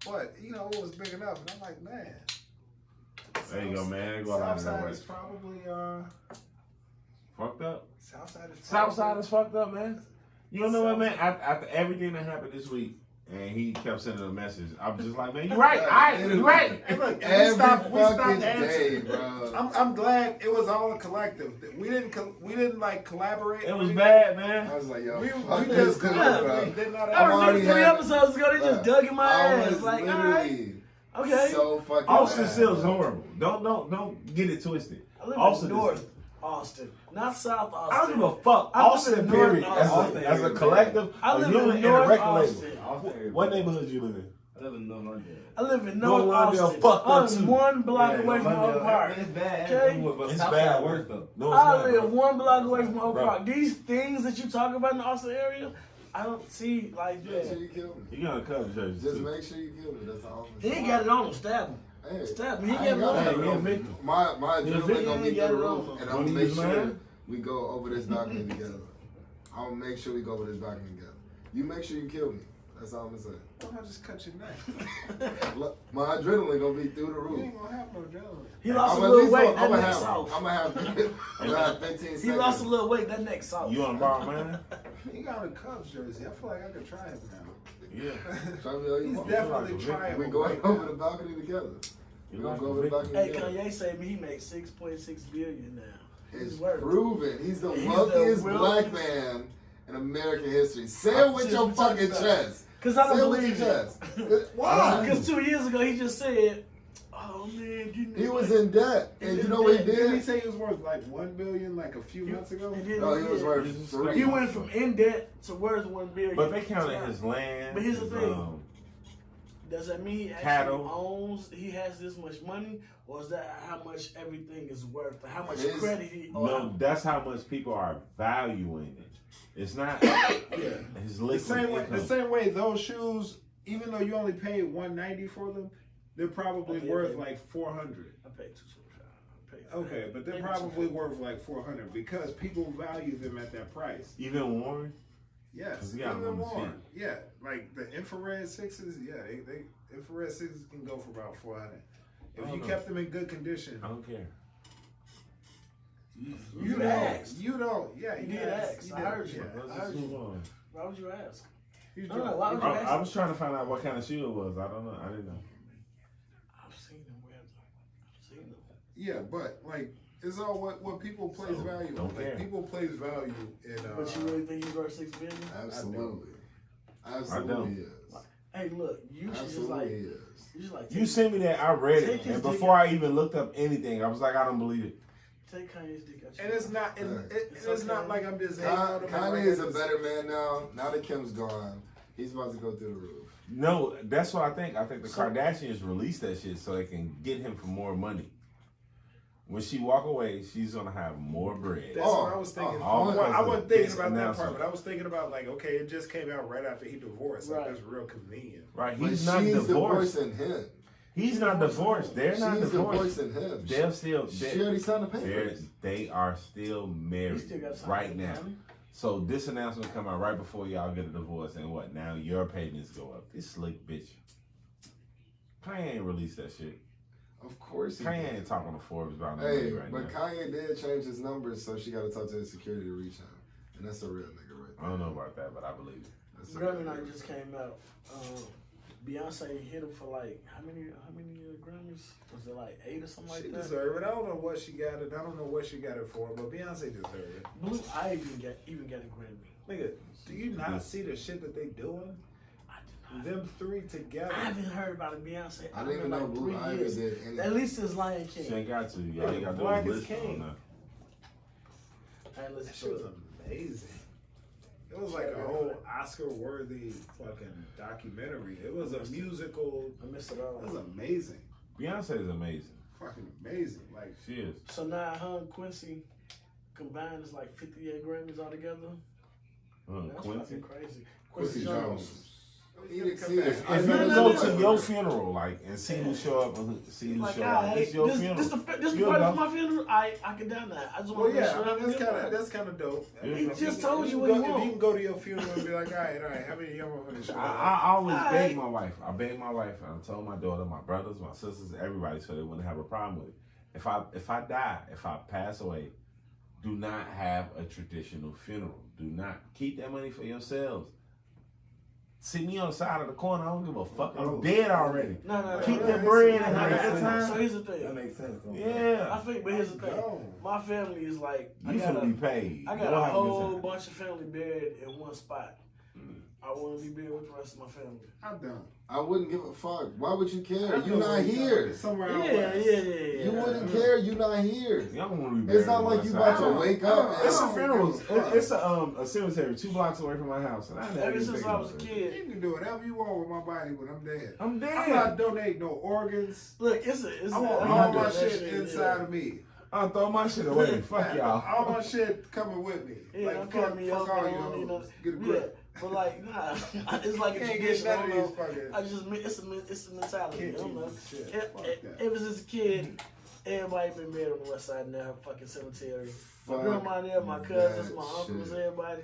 But, you know, it was big enough. And I'm like, man. There you go, man. Go out that Southside way. is probably Fucked up. Southside Is fucked up, man. You don't know what, man? After everything that happened this week, and he kept sending a message, I'm just like, man, you're right. You're right. And look, Every we stopped fucking answering. day, bro. I'm glad it was all a collective. We didn't like collaborate. It was bad, man. I was like, yo, We fuck just this dude, collectively bro. did not I I'm remember already 3 having- episodes ago, they just dug in my I ass. was Like, all right, literally okay. so fucking Austin mad, still is bro. horrible. Don't get it twisted. I live Austin in is- North Austin, not South Austin. I don't give a fuck. I live Austin, in North period. Austin. As a collective, I a live unit in and a North record Austin. label. What neighborhood you live in? I live in North London. I live in North North London, Austin. fucked up I'm too. 1 block away from Oak Park. It's bad. Okay? But It's Southside bad. worse though. No, it's I not, live bro. 1 block away from Oak Bro. Park. These things that you talk about in the Austin area, I don't see like Make sure that. you kill me. You gotta cover churches Just too. make sure you kill me. That's all. He ain't got it on him. Stab him. Hey, Stab him. He I got ain't it gotta on have him. it He a on me. victim. My He a adrenaline victim. gonna be He got through the it on roof, him. and I'm When gonna he make was sure mad? we go over this balcony together. I'm gonna make sure we go over this balcony together. You make sure you kill me. That's all I'm gonna say. Why not just cut your neck? Look, my adrenaline gonna be through the You roof. ain't gonna have no adrenaline. He lost I'm a at little least weight. gonna- That I'm gonna neck's have, soft. I'm gonna have 15 seconds. He lost a little weight. That neck's soft. You wanna borrow mine? He got a Cubs jersey. I feel like I could try him now. Yeah. Try me all you He's want. definitely like a trying. We going over the balcony together. We You gonna like go a over the victim. balcony Hey, together. Kanye said he makes 6.6 billion now. It's He's worth it. proven. He's the He's the wealthiest wealthiest- black man in American history. Say it with Since your we talked fucking about chest. Cause I Say don't it with believe your it. chest. Why? Because 2 years ago he just said, "Oh man, you know He was what?" in debt, and you know what he Didn't he did? say he was worth like $1 billion like a few months ago? And then No, he was yeah. worth 3. He went from in debt to worth $1 billion. But they counted his land. But here's the his, thing. Does that mean he actually Cattle. owns? He has this much money, or is that how much everything is worth? Or how much His- credit he? Or No, that's how much people are valuing it. It's not his The liquid same way, income. the same way those shoes, even though you only paid $190 for them, they're probably Okay, worth baby. like $400. I paid $275. Okay, but they're Maybe probably $250. worth like $400 because people value them at that price. Even Warren. Yes, 'Cause he got them even on his more. feet. Yeah, like the infrared sixes. Yeah, they infrared sixes can go for about $400 if I you don't know. kept them in good condition. I don't care. You don't. asked. You don't. Yeah, You you did asked. ask. You I did. heard you. Yeah. Let's I just heard move you. on. Why would you ask? You No, no, don't. why would you ask? I was trying to find out what kind of shoe it was. I don't know. I didn't know. I've seen him wear them. I've seen them. Yeah, but like it's all what people place So, value. don't care. Like people place value in. But you really think he's worth $6 billion? Absolutely. I Absolutely don't. he is. Hey, look, you should just like, Absolutely he is. you just like You take, sent me that. I read Take it, his and dick before out. I even looked up anything, I was like, I don't believe it. take Kanye's dick out. your And it's mouth. not. It's It's not okay. like I'm just hating on him. Kanye is a better man now. Now that Kim's gone, he's about to go through the roof. No, that's what I think. I think the So- Kardashians released that shit so they can get him for more money. When she walk away, she's gonna have more bread. That's what I was thinking. all Well, because I of wasn't this thinking about that part, announcement. but I was thinking about like, okay, it just came out right after he divorced. Like Right. that's real convenient. Right? But He's not she's divorced. divorcing him. He's not divorced. They're not She's divorced. divorcing him. They're still. She already signed the they're- papers. They are still You married still got time right to now. money? So this announcement come out right before y'all get a divorce, and what? Now your payments go up. This slick bitch. Kanye ain't released that shit. Of course he Kanye did. ain't talking to Forbes about no Hey, money right but now. Kanye did change his numbers, so she got to talk to his security to reach him. And that's a real nigga right I there. don't know about that, but I believe it. That's a Grammy real night nigga. just came out. Beyonce hit him for like how many Grammys? Was it like 8 or something She like that? deserved it. I don't know what she got it. I don't know what she got it for, but Beyonce deserved it. Blue Ivy even got a Grammy. Nigga, do you not see the shit that they doing? I did them three together. I haven't heard about it, Beyonce. I didn't even know like Blue 3 Ivy years. did anything. At least it's Lion King. She ain't got to. Y'all ain't got to do Black a is list King. on that. I ain't That listened shit to was it. amazing. It was like a whole Oscar-worthy fucking documentary. It was a musical. I missed it It all. was amazing. Beyonce is amazing. Fucking amazing. Like, She is. So now her and Quincy combined is like 58 Grammys altogether. That's Quincy. fucking crazy. Quincy Jones. He didn't see If it. you No, go no, to no. your funeral, like, and see who show up and see who Like, show up, hey, it's your this funeral. the You'll party go. for my funeral. I can down that. I just well, want to yeah, make sure I mean, I'm that's kind of dope. He If just you- told if you you what go- he If you want. can go to your funeral and be like, all right, how many of y'all want to show up? I always Alright. beg my wife. I beg my wife. I told my daughter, my brothers, my sisters, everybody, so they wouldn't have a problem with it. If I die, if I pass away, do not have a traditional funeral. Do not keep that money for yourselves. See me on the side of the corner. I don't give a fuck. I'm dead already. No. Keep no, that no, bread no, and no, have a no, good no. time. So here's the thing. That makes sense. Don't it? Yeah. I think, but here's the thing. Go. My family is like, I You got finna be paid. I Go got a have good whole time. bunch of family buried in one spot. I want to be buried with the rest of my family. I'm done. I wouldn't give a fuck. Why would you care? I You're know not where you're here. talking. Somewhere out Yeah. west. You wouldn't care. You're not here. Y'all want to be buried. It's not on like one you side. about to wake up. It's a don't funeral. give a fuck. It's a cemetery 2 blocks away from my house, and I never Ever even since think I about was a it. kid, You can do whatever you want with my body when I'm dead. I'm dead. I'm not donating no organs. look, it's I want all I'm my doing that shit inside of me. I'll throw my shit away. Fuck y'all. All my shit coming with me. Yeah, Like, I'm fuck, coming fuck up, all I don't need you no- hoes. Get a Yeah, grip. but like, nah, it's like a You ain't tradition. getting I none don't of these know. fucking I just, it's a mentality. I don't know. shit. Fuck that. Ever since a kid, everybody been buried on the west side of that fucking cemetery. My Fuck grandma there, my cousins, that my uncles, shit. everybody.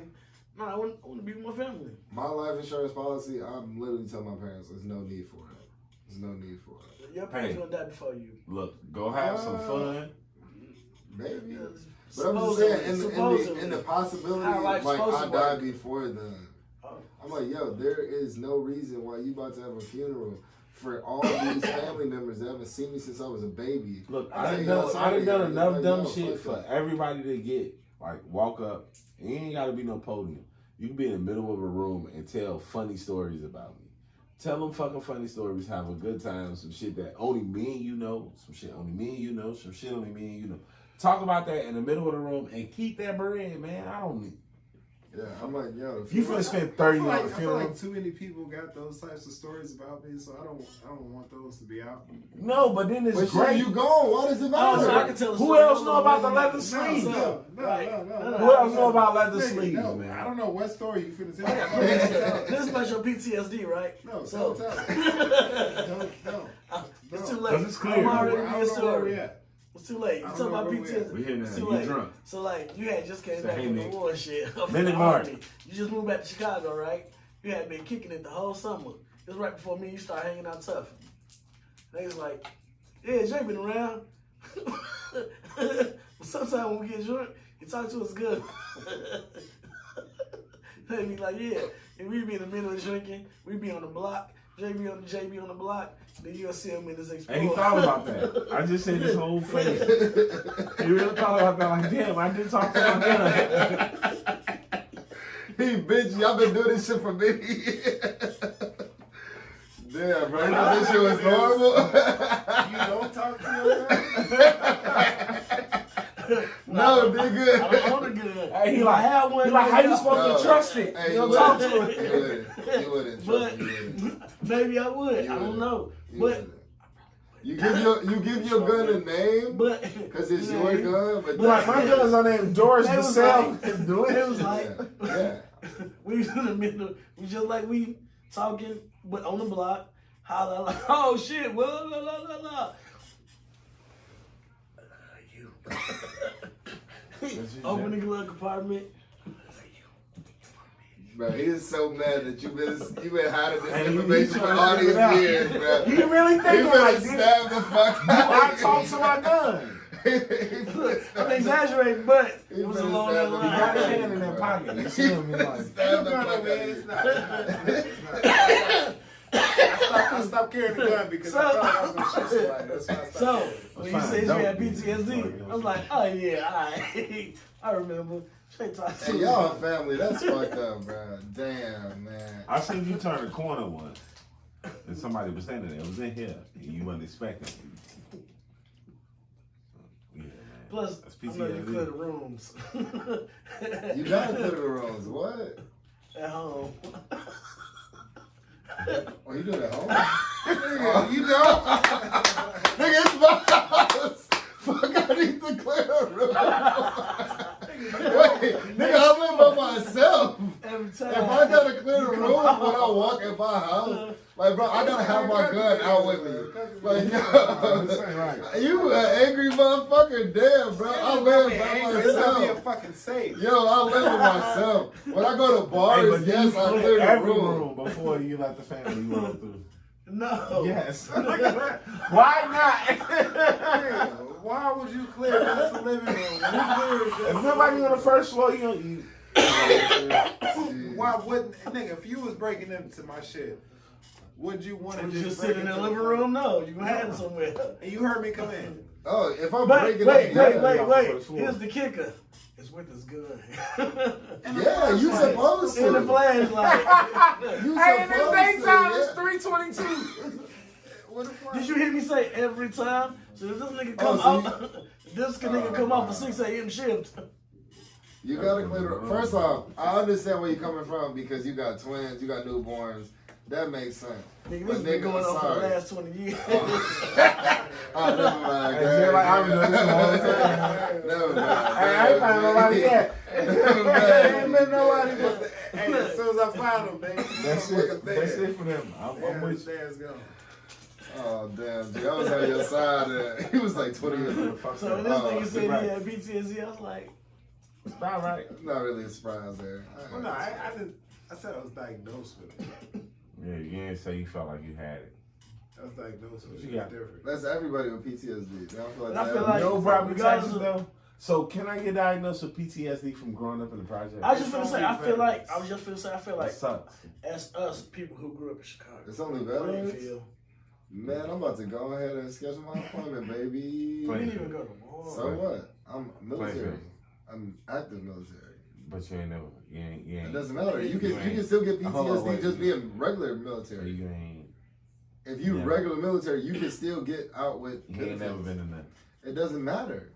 No, I want to be with my family. My life insurance policy, I'm literally telling my parents there's no need for it. There's no need for it. Your parents Hey. gonna die before you. Look, go have some fun. Maybe. But I'm just Supposedly, saying, in the supposedly. possibility, How life's like, supposed I to die work. before then. Oh. I'm like, yo, there is no reason why you about to have a funeral for all these family members that haven't seen me since I was a baby. Look, I I say, done yo, done sorry, enough like, dumb yo, shit fuck for that. everybody to get. Like, walk up. You ain't got to be no podium. You can be in the middle of a room and tell funny stories about me. Tell them fucking funny stories, have a good time, some shit that only me and you know, some shit only me and you know, some shit only me and you know. Talk about that in the middle of the room and keep that bread, man. I don't need. Yeah, I'm like, yo, You finna spend I 30 feel, on like, the I feel funeral. like too many people got those types of stories about me, so I don't want those to be out. No, but then it's but great. you gone. Why does it Oh, matter? so I can tell a Who story. else know about the leather No, sleeves? no, Right. no. Who else know about leather Nigga, sleeves, no, man? I don't know what story you finna tell. This is about your PTSD, right? No, So- don't tell it. Don't. It's No. too late. Because it's clear. I'm I already don't being know where story. we at. It's too late. You I don't talking know about where we at. PTSD? We here now. It's too You late. drunk. So like, you had just came Say, back hey, from the Nick. war shit. From Minute the mark. army. You just moved back to Chicago, right? You had been kicking it the whole summer. It was right before me and you started hanging out tough. Niggas like, yeah, Jay been around. But sometimes when we get drunk, you talk to us good. They be like, yeah. And we be in the middle of drinking. We be on the block. Jay be on the block. Then you'll see him in his Explorer. And he thought about that. I just said this whole thing. He really thought about that. Like, damn, I did talk to my gun. Hey, bitch, y'all been doing this shit for many years. Damn, bro. You thought this shit was normal? You don't talk to your girl? No, I nigga. don't want to get it. Hey, he If like, I had one, he like, how you maybe supposed No. to trust it? Hey, You don't you talk wouldn't. to it. You wouldn't. You wouldn't. But Trust me, you wouldn't. maybe I would. You I don't wouldn't. know. You But wouldn't. You give your gun a name but because it's your gun, but Like, my guns are named Doris They was Giselle. like- Do it it. was like yeah. we was in the middle. We just like we talking, but on the block. Holla, like, oh shit, well, la la la la. You. Open the glove compartment. Bro, he is so mad that you've been hiding this Hey, he information for trying to all figure these it out. years, bro. He really He thinking finna like this. stab the fuck Do out I of talk to my gun? Look, I'm exaggerating, but He it was finna along stab that the He got his line. hand in that pocket. You see him? He's like, Stab the No, fuck out man, of it's you. not. I stopped carrying the gun because I felt like I was going to shoot somebody. That's why I stopped So carrying it. when you Fine, said you don't had be. PTSD, I was like, oh yeah, I remember. Hey, y'all family, that's fucked up, bro. Damn, man. I seen you turn the corner once, and somebody was standing there. It was in here, and you wasn't expecting it. Yeah, man. Plus, That's I know you PTSD. clear the rooms. You gotta clear the rooms. What? At home. Oh, you do it at home? Oh, you don't? Nigga, it's my house. Fuck, I need to clear the room. Wait, nigga, I live by myself. Every time. If I gotta clear the room when I walk in my house, like, bro, I gotta have my gun out with me. Like, yo, you an angry motherfucker, damn, bro. I live by It's gonna be a myself. fucking safe. Yo, I live with myself. When I go to bars, yes, I clear the every room. before you let the family roll through. No. Yes. Why not? Why would you clear just the living room? If nobody on the first floor, you don't eat. Why wouldn't, nigga, if you was breaking into my shit, would you want to Would you just sit break in the into living room? No, you gonna have it somewhere. And you heard me come in. Oh, if I'm But breaking wait. up, Here's the kicker. It's with his gun. yeah, you supposed In the to. flashlight. You Hey, in the supposed daytime, to. it's 3:22. What the fuck? Did you hear me say every time? So if this nigga Oh, come so out, this nigga come off a 6 a.m. shift. You gotta clear the. First off, I understand where you're coming from because you got twins, you got newborns. That makes sense. Nigga, But this been going on for the sorry. last 20 years. Oh, never mind. Hey, you're like, I'm doing this all the time. Never mind. Hey, I ain't found nobody yet. Never mind. Ain't been nobody but the, hey, as soon as I find them, baby. That's it. That's it for them. I'm with you. Dad's gone. Oh damn, dude, I was on your side. He was like 20 years old. So when this nigga said he had PTSD, I was like, It's not right. Not really a surprise there. Well, no, I said I was diagnosed with it. Yeah, you didn't say you felt like you had it. I was diagnosed with it. You It's got- different. That's everybody with PTSD. They don't feel like And I they feel have like- No property regardless taxes of- though. So can I get diagnosed with PTSD from growing up in the project? I was just finna say, I feel That like sucks. as us people who grew up in Chicago, It's only how do you veterans. feel? Man, I'm about to go ahead and schedule my appointment, baby. You didn't even go to war. So what? I'm military. Plainfield. I'm active military. But you ain't never. You ain't. It doesn't matter. You You can still get Hold on, PTSD wait. just being regular military. You ain't. If you Yeah. regular military, you can still get out with You ain't never benefits. been in that. It doesn't matter.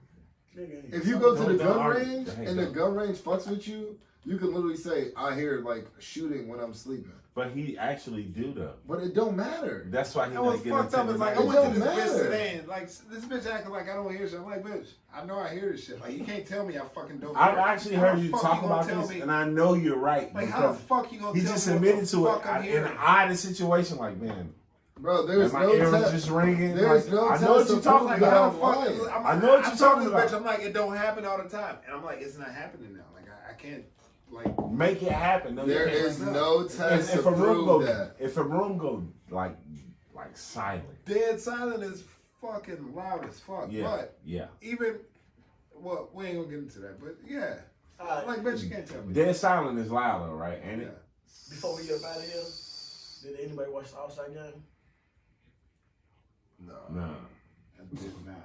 Nigga, If you go to the Don't gun argue. range Hey, and the don't. gun range fucks with you, you can literally say, I hear like shooting when I'm sleeping. But he actually do though. But it don't matter. That's why he I was not getting fucked up. into It's like, the I It went to don't this bitch matter. today and like, this bitch acting like I don't hear shit. I'm like, bitch, I know I hear this shit. Like, you can't tell me I fucking don't hear I've it. actually How heard the you fuck talk gonna about tell this, me- and I know you're right. Like, how the because fuck you gonna he tell just me what admitted the to fuck it I'm in hearing? an oddest situation. Like, man, Bro, there's my no ears test. just ringing. There's like, no I test know what to you're talking prove Like, that about. how the fuck? I'm lying. I know what you're I told talking this about. bitch, I'm like, it don't happen all the time, and I'm like, it's not happening now. Like, I can't, like, Make it happen. No, you There can't. is no test If to a room prove go, that. if a room go like silent. dead silent is fucking loud as fuck. Yeah, But yeah. even, well, we ain't gonna get into that, but yeah, Alright, like, bitch, you can't tell me. Dead silent is louder, right? Ain't Yeah. it? before we get up out of here, did anybody watch the All-Star game? No. No. I did not.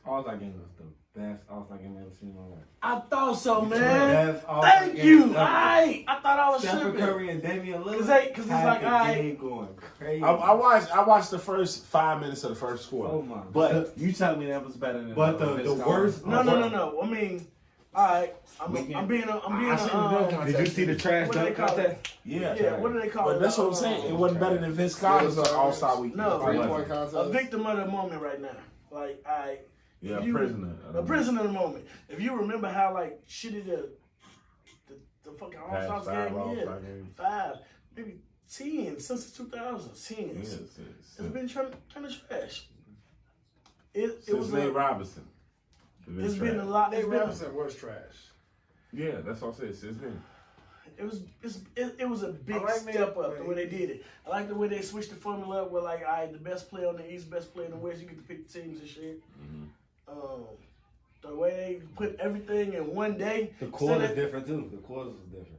All-Star game was the best All-Star game I've ever seen in my life. I thought so, man. Best All-Star Thank game you. ever. I thought I was Stephen tripping. Curry and Damian Lillard. 'Cause it's had like, the alright. game going crazy. I watched the first 5 minutes of the first quarter. Oh my! But you telling me that was better than But the Vince worst- Carter? No. I mean, alright. I'm being I seen the dunk contest. Did you see the trash what do they dunk call contest? Yeah. Yeah, what do they call But it? that's what I'm saying. It wasn't better than Vince Carter's All-Star Weekend. No. It wasn't. 3-point contest. a victim of the moment right now. Like, alright. Yeah, You- prisoner. A prisoner of the moment. If you remember how like shitty the fucking Past All-Stars five game All-Star is. games. 5, maybe 10 since the 2000s. 10. Yes, It's been kind of trash. It Since was Nate Robinson. It's been a lot. Nate It's been, Robinson was trash. Yeah, that's what I said. Since then. it was a big I like Nate, step up but the way they did it. I like the way they switched the formula up where like, all right, the best player on the East, best player in the West, you get to pick the teams and shit. The way they put everything in one day. The quarter instead is different too. The quarters was different.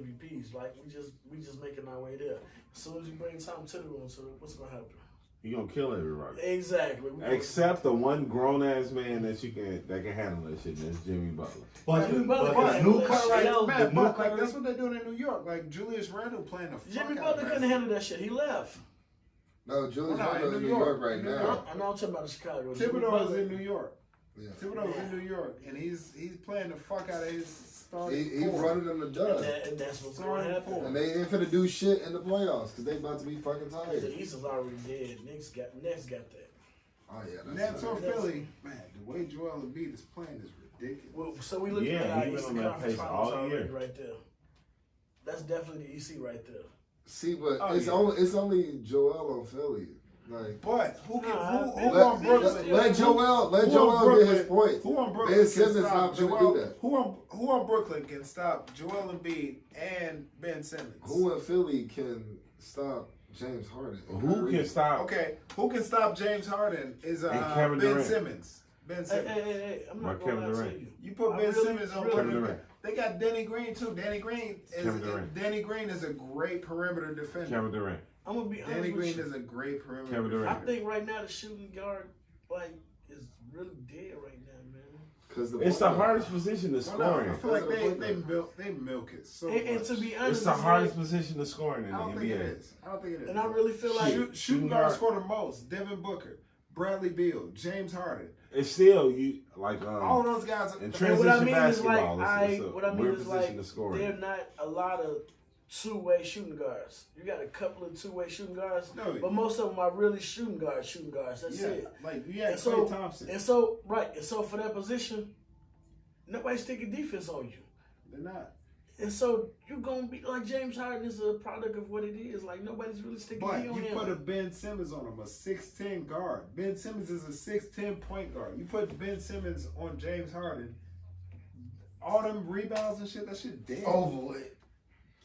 MVPs. Like we just making our way there. As soon as you bring Tom Tittle onto it, what's gonna happen? You're gonna kill everybody. Exactly. Except the one grown ass man that can handle that shit. That's Jimmy Butler. But Jimmy Butler the can't new handle that Curry, shit. Man, the new but like Curry, that's what they're doing in New York. Like Julius Randle playing the fuck Jimmy out Butler of couldn't handle that shit. He left. No, Julius Well, no, Randle in in New New York York. right In New now. York. I know I'm talking about Chicago. Jimmy Thibodeau is Butler- in New York. Yeah. Thibodeau's in New York, and he's playing the fuck out of his starting He four. running them to dust. And that's what's going to happen. And they ain't finna do shit in the playoffs because they about to be fucking tired. The East is already dead. Knicks got that. Oh yeah, Nets or That's- Philly, man, the way Joel Embiid is playing is ridiculous. Well, so we looking Yeah, at our he been Eastern on that Conference pace Finals all already year. right there. That's definitely the EC right there. See, but Oh, it's yeah. only Joel on Philly. Like But who Let- on Brooklyn? let Joel Who on get his Brooklyn- points. Who on Brooklyn Ben can Simmons stop not finna Joel? do that. Who on Brooklyn can stop Joel Embiid and Ben Simmons? Who in Philly can stop James Harden? Who can stop? Okay, who can stop James Harden is Kevin Ben Durant. Simmons. Ben Simmons. Hey, I'm not Like going Kevin to lie to Durant. you. You put I Ben really- Simmons on really- Kevin perimeter. Durant. They got Danny Green too. Danny Kevin Durant. Green is a great perimeter defender. Kevin Durant. I'm going to be honest Danny with Green you. is a great perimeter Kevin defender. Durant. I think right now the shooting guard is really dead right now, man. It's the hardest position to Well, score no, in. I feel like That's they milk it so And much. to be honest, It's the it's hardest like- position to score in I the don't think it NBA. is. I don't think it is. And I really feel like Shooting guards score the most. Devin Booker, Bradley Beal, James Harden. It's still you like All those guys. in and transition what I mean basketball. is like it's a what I mean weird is position like to score they're in. not a lot of two-way shooting guards. You got a couple of two-way shooting guards, No. but most of them are really shooting guards. That's Yeah, it. like you had And Klay so, Thompson. and so for that position, nobody's taking defense on you. They're not. And so you're gonna be like James Harden is a product of what it is. Like nobody's really sticking But D on you him. put a Ben Simmons on him, a 6'10 guard. Ben Simmons is a 6'10 point guard. You put Ben Simmons on James Harden, all them rebounds and shit, that shit dead. over with.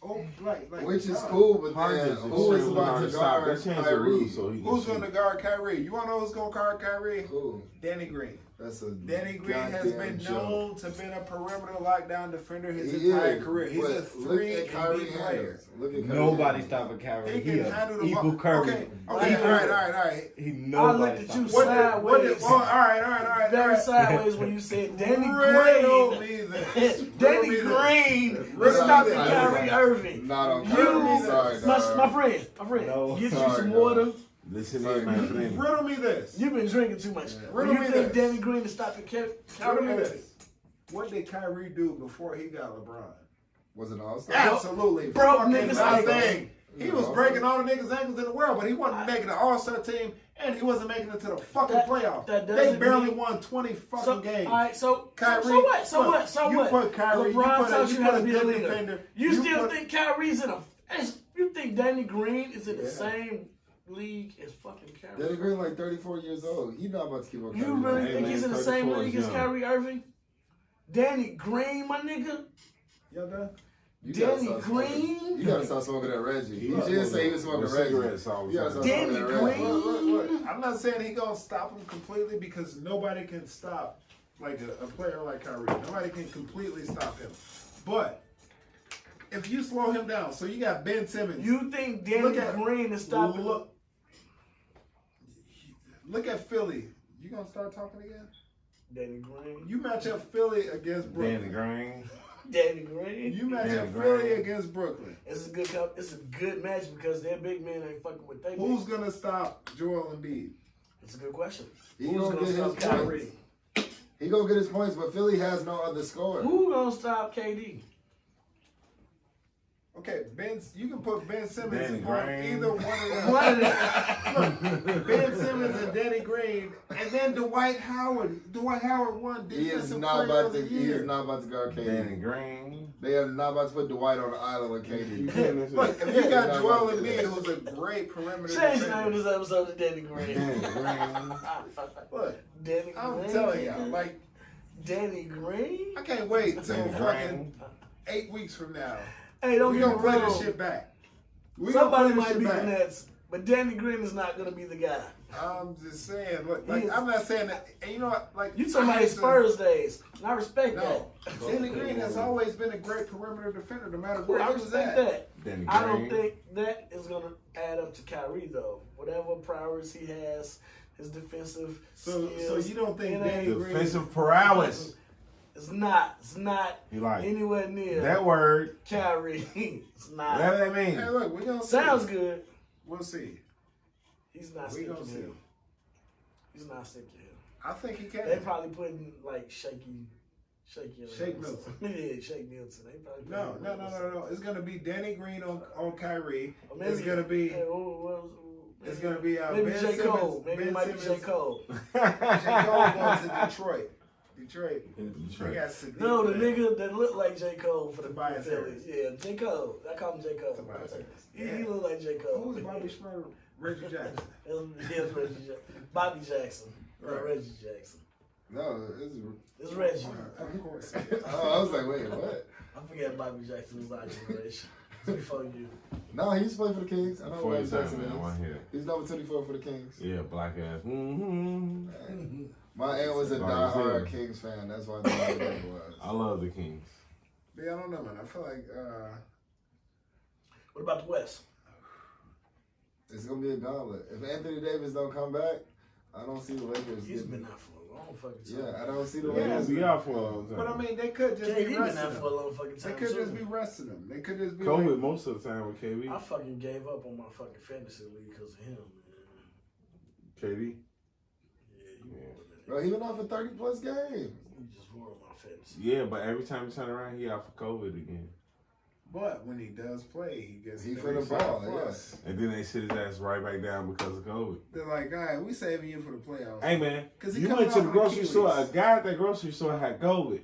Oh, like Which is nah. cool, but Harden then is who is extremely about hard to to stop. guard They changed the Kyrie? rules so he can Who's shoot. going to guard Kyrie? You want to know who's going to guard Kyrie? Who? Danny Green. That's a Danny Green has goddamn been joke. known to be a perimeter lockdown defender his He entire is, career. He's but a look 3 at and Kyrie D player. handles. Look at Kyrie nobody handles. stopping Kyrie. He He can a handle the equal ball. Curry. Okay, all right. He I nobody looked at you stopping. sideways. All right. Very sideways when you said Danny Riddle Green. me this. Danny Riddle me this. Green Riddle stopping me this. Kyrie Irving. Not on You, Kyrie. Sorry, my dog. friend, No, get you sorry, some dog. water. Listen Sorry, in, my friend. Riddle me this. You've been drinking too much. Riddle You me think this. Danny Green is stopping Riddle Kyrie me Irving? this. What did Kyrie do before he got LeBron? Was it all-star? Absolutely. Broke fucking niggas' nothing. He ankles. was breaking all the niggas' ankles in the world, but he wasn't making the All-Star team, and he wasn't making it to the fucking playoffs. that They doesn't barely mean- won 20 fucking So, games. all right, so Kyrie, so what? So look, what? So you what? put Kyrie, LeBron you put taught a- you you how put to a be a good leader. defender. You You still put- think Kyrie's in a? You think Danny Green is in the Yeah. same league as fucking Danny Kyrie? Green like 34 years old. He not about to keep on You Kyrie. really Hey, think man, he's in the same 34 league is as young. Kyrie Irving? Danny Green, my nigga. Y'all done? You gotta Danny stop smoking. Green? You gotta stop smoking that Reggie. He Look, did say he was look, smoking look, Reggie. cigarettes all the You gotta time. stop Danny smoking that Reggie. Green? I'm not saying he gonna stop him completely because nobody can stop like a player like Kyrie. Nobody can completely stop him. But if you slow him down, so you got Ben Simmons. You think Danny Look at- Green is stopping? Look at Philly. You gonna start talking again? Danny Green. You match up Philly against Danny Brooklyn. Green. Danny Green. You match Danny up Green. Philly against Brooklyn. It's a good match because their big men ain't fucking with they. Who's gonna stop Joel Embiid? It's a good question. He Who's gonna gonna get stop his Kyrie? points. He gonna get his points, but Philly has no other scorer. Who gonna stop KD? Okay, you can put Ben Simmons Danny on Green. either one of them. One of them. Look, Ben Simmons and Danny Green, and then Dwight Howard. Dwight Howard won He is defensive not player about of to. the He year. is not about to guard Danny KD. Green. They are not about to put Dwight on the island with You KD. can't listen. Look, if you got Not Joel about to do Embiid, that. who's a great perimeter Change the name of defender. this episode to Danny Green. Danny Green. Look, Danny I'm Green. telling y'all, like, Danny Green. I can't wait till Danny fucking Green. 8 weeks from now. Hey, don't We get me gonna play this wrong. shit back. We Somebody gonna play might this beat shit the back. Nets, but Danny Green is not gonna be the guy. I'm just saying, look, like I'm not saying that. And you know what? Like You talking about his Spurs days, and I respect No, that. Danny Green has always been a great perimeter defender, no matter where I he was respect at. that. Danny I don't Green. think that is gonna add up to Kyrie though. Whatever prowess he has, his defensive So skills. you don't think it Danny ain't- Green? Defensive prowess. It's not. It's not You like anywhere near that word? Kyrie. It's not. Whatever that means. Hey, look, we gonna see. Sounds good. We'll see. He's not We sticking gonna see. him. He's not sticking him. I think he They can. probably putting like shaky. Shake Milton. Yeah, Shake Milton. They probably No. putting him. It's gonna be Danny Green on Kyrie. Or maybe It's gonna be. It's It's gonna be maybe Ben J. Cole. Simmons. Maybe Ben it might be J. Simmons. Cole. J. Cole going to Detroit. Detroit. They got Sadiq No, the there. nigga that looked like J. Cole for the Tobias Phillies. Yeah, J. Cole. I call him J. Cole. Tobias Harris. He look like J. Cole. Who's Bobby Schmurder? Reggie Jackson. It was Reggie Jackson. Bobby Jackson. Not Right. Reggie Jackson. No, It's Reggie. Of course. oh, I was like, wait, what? I forget Bobby Jackson was our generation. It's before you. No, he used to play for the Kings. I know Before who his Bobby time, Jackson man. I want to hear it. is. He's number 24 for the Kings. Yeah, black ass. Mm-hmm. My aunt was a Like diehard I said. Kings fan. That's why I know who he was. I love the Kings. Yeah, I don't know, man. I feel like What about the West? It's gonna be a gauntlet. If Anthony Davis don't come back, I don't see the Lakers. He's getting- been out for a long fucking time. Yeah, I don't see the Yeah, Lakers. We out for a long time. but I mean, they could just KD be been resting out for a him. long fucking They time could too. just be resting him. They could just be COVID like, most of the time with KB. I fucking gave up on my fucking fantasy league because of him, man. KD. Yeah, you Bro, he went out for 30 plus games. You just ruined my fantasy. Yeah, but every time he turn around, he out for COVID again. but when he does play, he gets He 30 finna ball, plus. And then they sit his ass right back down because of COVID. They're like, all right, we saving you for the playoffs. Hey man, 'Cause he you coming went to off the an grocery store. A Achilles. guy at the grocery store had COVID.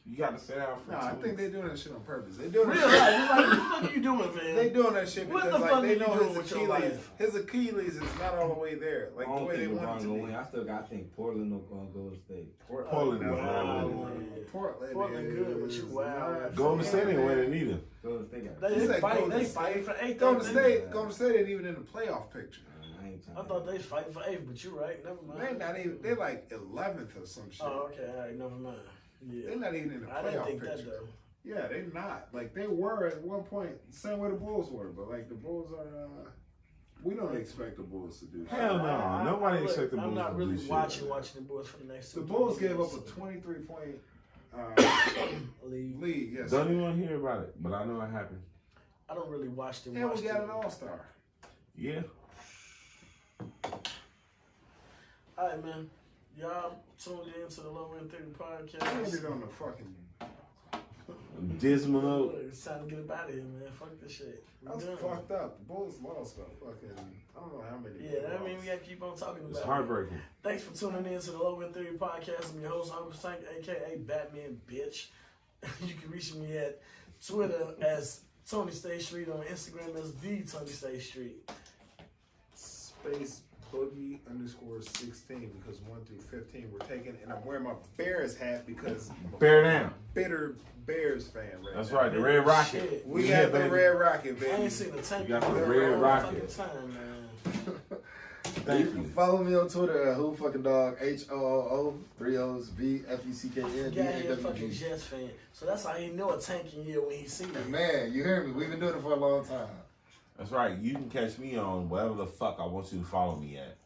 You got to sit down for No, 2 I think weeks. they're doing that shit on purpose. They doing Real that life, shit. you like, what the fuck are you doing, man? They doing that shit What because the like fuck they are know you doing his with your Achilles. life? His Achilles is not all the way there, like I the don't way they think want LeBron it to gonna be. win. I think Portland will go to state. Portland is Wow, not man. winning. Portland good, but you wow. Golden State ain't winning either. Golden State got. They He said fight. Golden They State. fighting for eighth. Golden ain't they? Golden State ain't even in the playoff picture. I ain't trying I thought they was fighting for eighth, but you're right. Never mind. They're not even. They're like 11th or some shit. Oh, okay. All right. Never mind. Yeah. They're not even in the I didn't playoff think picture. that though. Yeah, they're not. Like they were at one point, same way the Bulls were, but like the Bulls are. We don't expect the Bulls to do. Hell no. Nobody look, expect the Bulls I'm not to really do shit. watching the Bulls for the next. The 2 Bulls gave years. up a 23-point league. lead. Yes. Don't even want to hear about it, but I know it happened. I don't really watch them. And watch we got them. an All-Star. Yeah. All right, man. Y'all tuned in to the Low End Theory I ended podcast. on the fucking. Dismal note. It's time to get up out of here, man. Fuck this shit. We That was done. fucked up. The Bulls lost though. Fucking. I don't know how many. Yeah, they I mean, lost. we gotta keep on talking It's about it. heartbreaking. Thanks for tuning in to the Low End Theory podcast. I'm your host, Uncle Stank, aka Batman Bitch. You can reach me at Twitter as Tony State Street, on Instagram as the Tony State Street. Space Boogie _16 because 1 through 15 were taken, and I'm wearing my Bears hat because I'm a Bear down. bitter Bears fan right That's now. right. The Red Rocket. Shit. We Yeah, got the baby. Red Rocket, I baby. ain't seen a tank You got in the a Red long Rocket. fucking time, man. Thank You can you. follow me on Twitter at who fucking dog HOOO 3 O's I VFECKN forgot he a fucking DAWG. Jets fan. So that's how he know a tanking year when he see it. Man, you hear me? We've been doing it for a long time. That's right. You can catch me on whatever the fuck I want you to follow me at.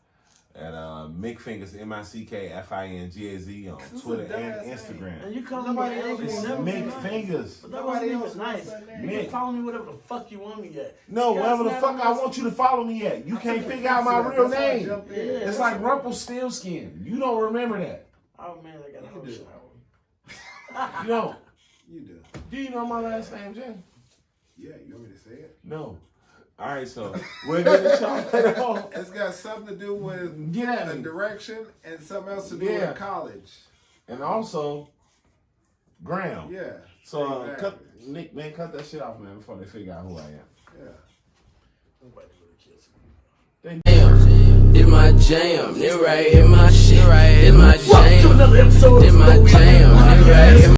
At Mickfingers, MICKFINGAZ on This is Twitter a and dumbass name. Instagram. And you call me Nobody angry, else It's wants never be nice. Mickfingers. But that Nobody wasn't else even wants nice. that name. You Mick. can follow me whatever the fuck you want me at. No, This whatever the guy's fuck not I nice. want you to follow me at. You can't figure out my real name. It's like Rumpelstiltskin. You don't remember that. Oh man, I got a whole do. shower. You don't. You do. Do you know my last name, Jay? Yeah, you want me to say it? No. All right, so we're gonna try on. It's got something to do with Get at a me. direction and something else to do Yeah. with college. And also, Graham. Yeah. So exactly. cut, Nick, man, cut that shit off, man, before they figure out who I am. Yeah. Nobody really cares. Damn, it's my jam. It right in my shit. It's my Welcome to jam. another episode It's of my the jam. It right in